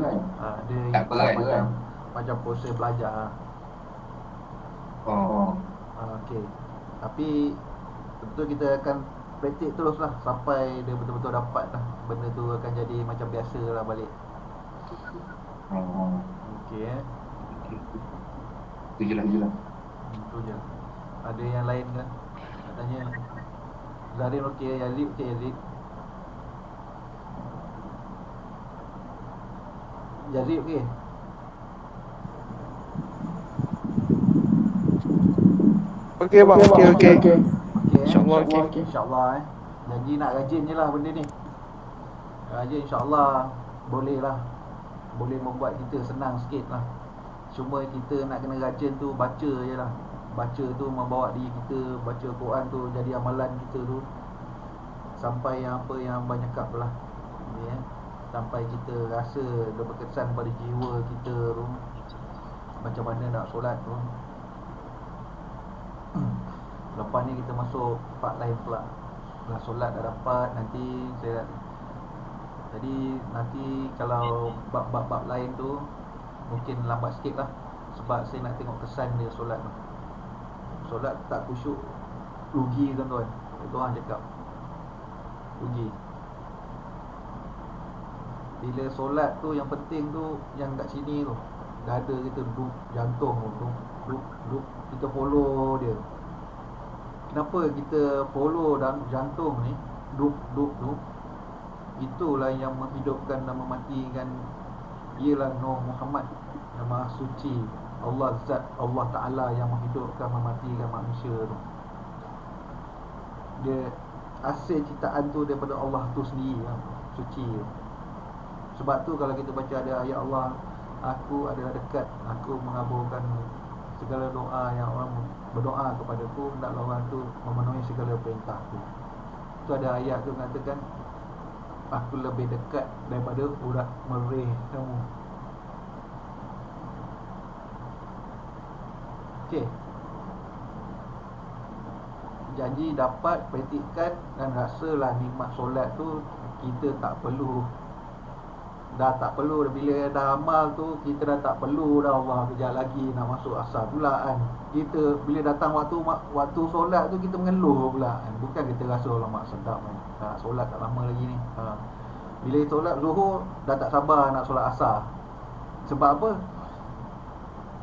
Dia Tak apa kan. macam proses belajar. Okey. Tapi betul kita akan praktik terus lah sampai dia betul-betul dapat lah. Benda tu akan jadi macam biasa lah balik. Okey Itu je lah. Itu je. Ada yang lain ke? Nak tanya. Zarin okey, Yazid okey, Yazid. Yazid okey. Okey bang, okey. InsyaAllah okey. InsyaAllah janji nak rajin je lah benda ni. Rajin insyaAllah boleh lah. Boleh membuat kita senang sikit lah. Cuma kita nak kena rajin tu baca je lah. Baca tu membawa diri kita, baca Quran tu jadi amalan kita tu. Sampai yang apa yang abang cakap tu lah. Sampai kita rasa dia berkesan pada jiwa kita tu. Macam mana nak solat tu. Lepas ni kita masuk part lain pula. Setelah solat dah dapat, nanti nanti kalau bab-bab lain tu mungkin lambat sikit lah. Sebab saya nak tengok kesan dia solat tu. Solat tak khusyuk rugi tuan-tuan. Itu orang cakap rugi. Bila solat tu yang penting tu yang kat sini tu, dada kita duduk, jantung tu duduk, kita follow dia. Kenapa kita follow dan jantung ni duduk tu? Itulah yang menghidupkan dan mematikan. Ialah Nur Muhammad yang Maha Suci, Allah Zat, Allah Ta'ala yang menghidupkan, mematikan manusia tu. Dia asal ciptaan tu daripada Allah tu sendiri yang suci tu. Sebab tu kalau kita baca ada ayat Allah, aku adalah dekat, aku mengabulkan segala doa yang orang berdoa kepadaku, hendaklah orang tu memenuhi segala perintah tu. Tu ada ayat tu mengatakan, aku lebih dekat daripada urat merih kamu. Okey. Janji dapat, praktikkan dan rasalah nikmat solat tu. Kita tak perlu, dah tak perlu. Bila dah amal tu, kita dah tak perlu dah Allah kejap lagi nak masuk asar pula kan. Kita bila datang waktu solat tu, kita mengeluh pula kan. Bukan kita rasa alamak sedap kan, nak solat tak lama lagi ni. Bila solat zuhur dah tak sabar nak solat asar. Sebab apa?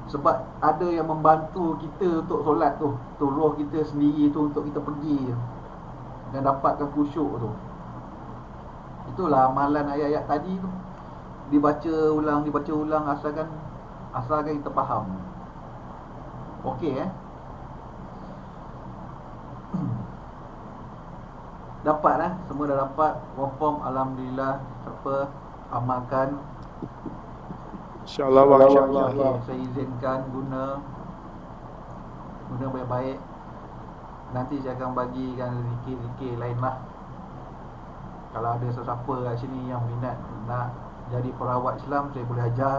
Sebab ada yang membantu kita untuk solat tu. Tu roh kita sendiri tu untuk kita pergi dan dapatkan khusyuk tu. Itulah amalan ayat-ayat tadi tu. Dibaca ulang asalkan kita faham. Okey dapat semua dah dapat, confirm, alhamdulillah. Apa, amalkan. InsyaAllah bang, insyaAllah. Okay, saya izinkan guna baik-baik. Nanti saya akan bagikan zikir-zikir lain lah. Kalau ada sesiapa kat sini yang minat nak jadi perawat Islam, saya boleh ajar.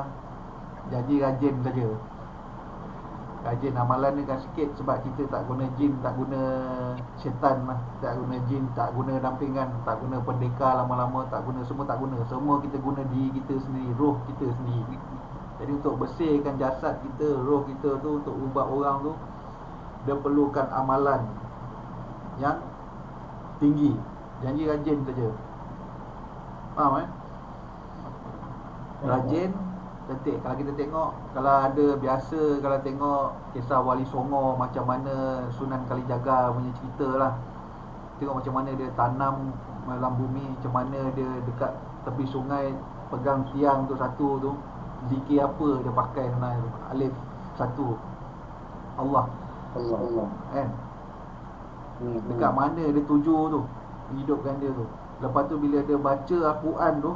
Jadi rajin saja. Rajin amalan ni kan sikit. Sebab kita tak guna jin, tak guna syaitan lah. Tak guna jin, tak guna dampingan, tak guna pendekar lama-lama, tak guna, semua tak guna. Semua kita guna diri kita sendiri, roh kita sendiri. Jadi untuk bersihkan jasad kita, roh kita tu, untuk ubah orang tu, dia perlukan amalan yang tinggi. Janji rajin saja. Faham Rajin. Cantik. Kalau kita tengok, kalau ada biasa, kalau tengok kisah Wali Songo, macam mana Sunan Kalijaga punya cerita lah. Tengok macam mana dia tanam dalam bumi, macam mana dia dekat tepi sungai, pegang tiang tu satu tu, zikir apa dia pakai sana tu, alif satu, Allah kan. Dekat mana dia tuju tu, hidupkan dia tu. Lepas tu bila dia baca Al-Quran tu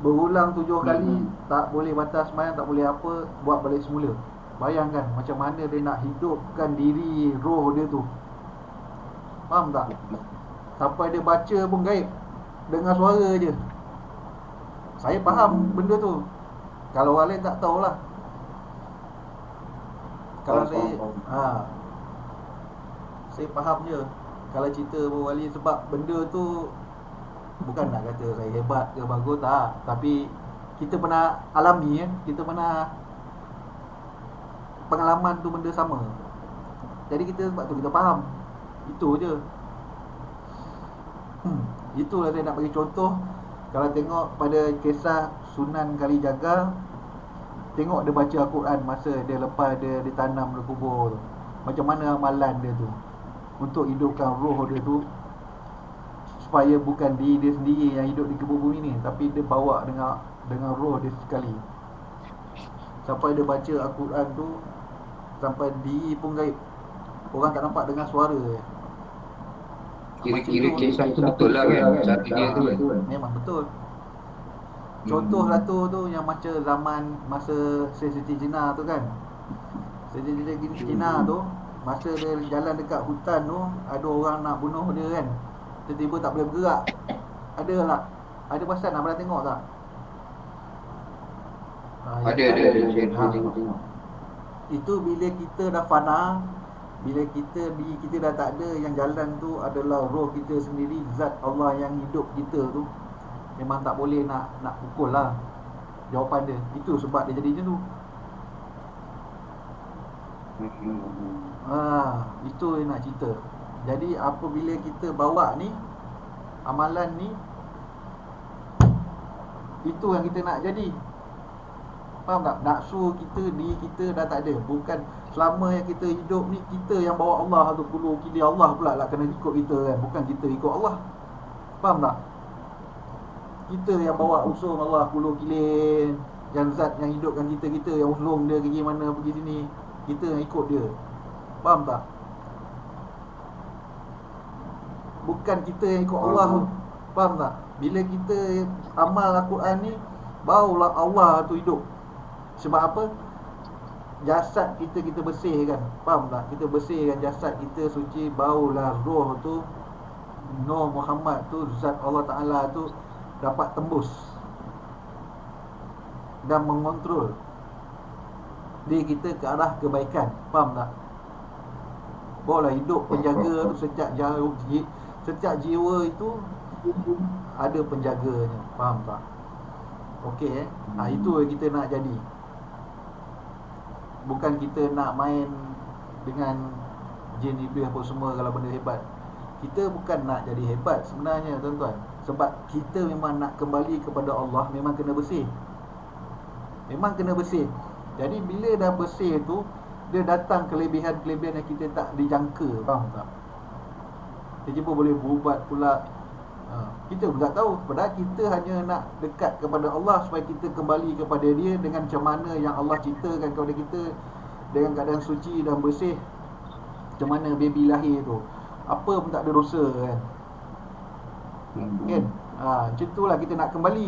berulang 7 kali, tak boleh batas sembahyang, tak boleh apa, buat balik semula. Bayangkan macam mana dia nak hidupkan diri, roh dia tu. Faham tak? Sampai dia baca pun gaib, dengar suara je. Saya faham benda tu. Kalau orang lain tak tahulah. Kalau saya faham je. Kalau cerita wali, sebab benda tu bukan nak kata saya hebat ke bagus, tak. Tapi kita pernah alami kita pernah pengalaman tu benda sama. Jadi kita, sebab tu kita faham. Itu je. Itulah saya nak bagi contoh. Kalau tengok pada kisah Sunan Kalijaga, tengok dia baca Al-Quran masa dia lepas dia ditanam di kubur tu. Macam mana amalan dia tu untuk hidupkan roh dia tu, supaya bukan diri dia sendiri yang hidup di kubur bumi ni, tapi dia bawa dengan roh dia sekali. Sampai dia baca Al-Quran tu, sampai diri pun gaib. Orang tak nampak, dengar suara. Kira-kira kisah tu betul lah kan, cara dia tu kan. Memang betul. Contoh satu tu yang macam zaman masa Siti Jenar tu kan. Siti Jenar tu, masa dia jalan dekat hutan tu, ada orang nak bunuh dia kan. Tiba-tiba tak boleh bergerak. Ada lah. Ada pasal nak pernah tengok tak? Ada tengok. Itu bila kita dah fana, bila kita dah tak ada, yang jalan tu adalah roh kita sendiri, zat Allah yang hidup kita tu. Memang tak boleh nak pukul lah jawapan dia. Itu sebab dia jadi macam tu. Itu yang nak cerita. Jadi apabila kita bawa ni amalan ni, itu yang kita nak jadi. Faham tak? Nafsu kita, diri kita dah tak ada. Bukan selama yang kita hidup ni, kita yang bawa Allah tu. Kulu kili Allah pula lah kena ikut kita kan. Bukan kita ikut Allah. Faham tak? Kita yang bawa usung Allah, kulu kilin. Yang zat yang hidupkan kita yang usung dia pergi mana, pergi sini. Kita yang ikut dia. Faham tak? Bukan kita yang ikut Allah tu. Faham tak? Bila kita amal Al-Quran ni, barulah Allah tu hidup. Sebab apa? Jasad kita bersihkan. Faham tak? Kita bersihkan jasad kita suci, barulah roh tu, Nur Muhammad tu, zat Allah Ta'ala tu dapat tembus dan mengontrol diri kita ke arah kebaikan. Faham tak? Barulah hidup penjaga tu setiap jiwa itu ada penjaganya. Faham tak? Okey itu yang kita nak jadi. Bukan kita nak main dengan jin iblis apa semua kalau benda hebat. Kita bukan nak jadi hebat sebenarnya tuan-tuan. Sebab kita memang nak kembali kepada Allah, memang kena bersih. Memang kena bersih. Jadi bila dah bersih tu, dia datang kelebihan-kelebihan yang kita tak dijangka. Faham tak? Tiba-tiba boleh berubat pula. Kita pun tak tahu. Padahal kita hanya nak dekat kepada Allah supaya kita kembali kepada dia dengan macam mana yang Allah ciptakan kepada kita, dengan keadaan suci dan bersih. Macam mana baby lahir tu, apa pun tak ada dosa kan. Kan? Macam tu lah kita nak kembali.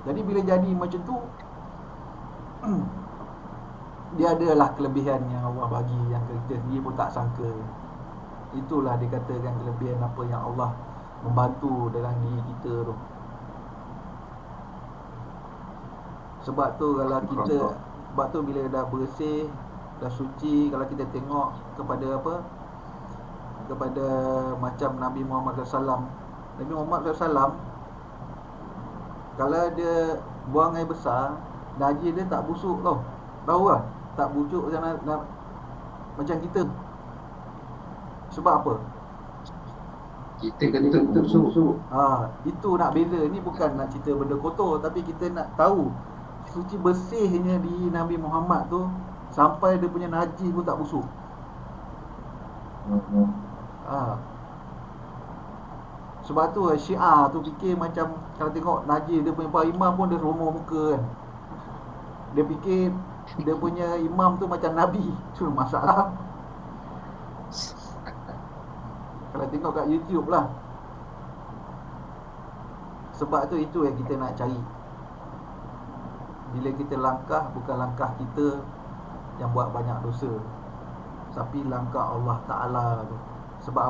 Jadi bila jadi macam tu, dia adalah kelebihan yang Allah bagi, yang kita sendiri pun tak sangka. Itulah dikatakan kelebihan apa yang Allah membantu dalam diri kita tu. Sebab tu kalau kita, sebab tu bila dah bersih, dah suci, kalau kita tengok kepada apa, kepada macam Nabi Muhammad SAW. Nabi Muhammad SAW, kalau dia buang air besar, najis dia tak busuk tau. Tahu kan? Tak busuk macam kita. Sebab apa? Kita kentut busuk. Itu nak beza. Ni bukan nak cerita benda kotor, tapi kita nak tahu suci bersihnya di Nabi Muhammad tu, sampai dia punya najis pun tak busuk. Sebab tu Syiah tu fikir macam, kalau tengok najis dia punya imam pun dia romor muka kan. Dia fikir dia punya imam tu macam Nabi. Tu masalah. Kalau tengok kat YouTube lah. Sebab tu itu yang kita nak cari. Bila kita langkah, bukan langkah kita yang buat banyak dosa, tapi langkah Allah Ta'ala tu. Sebab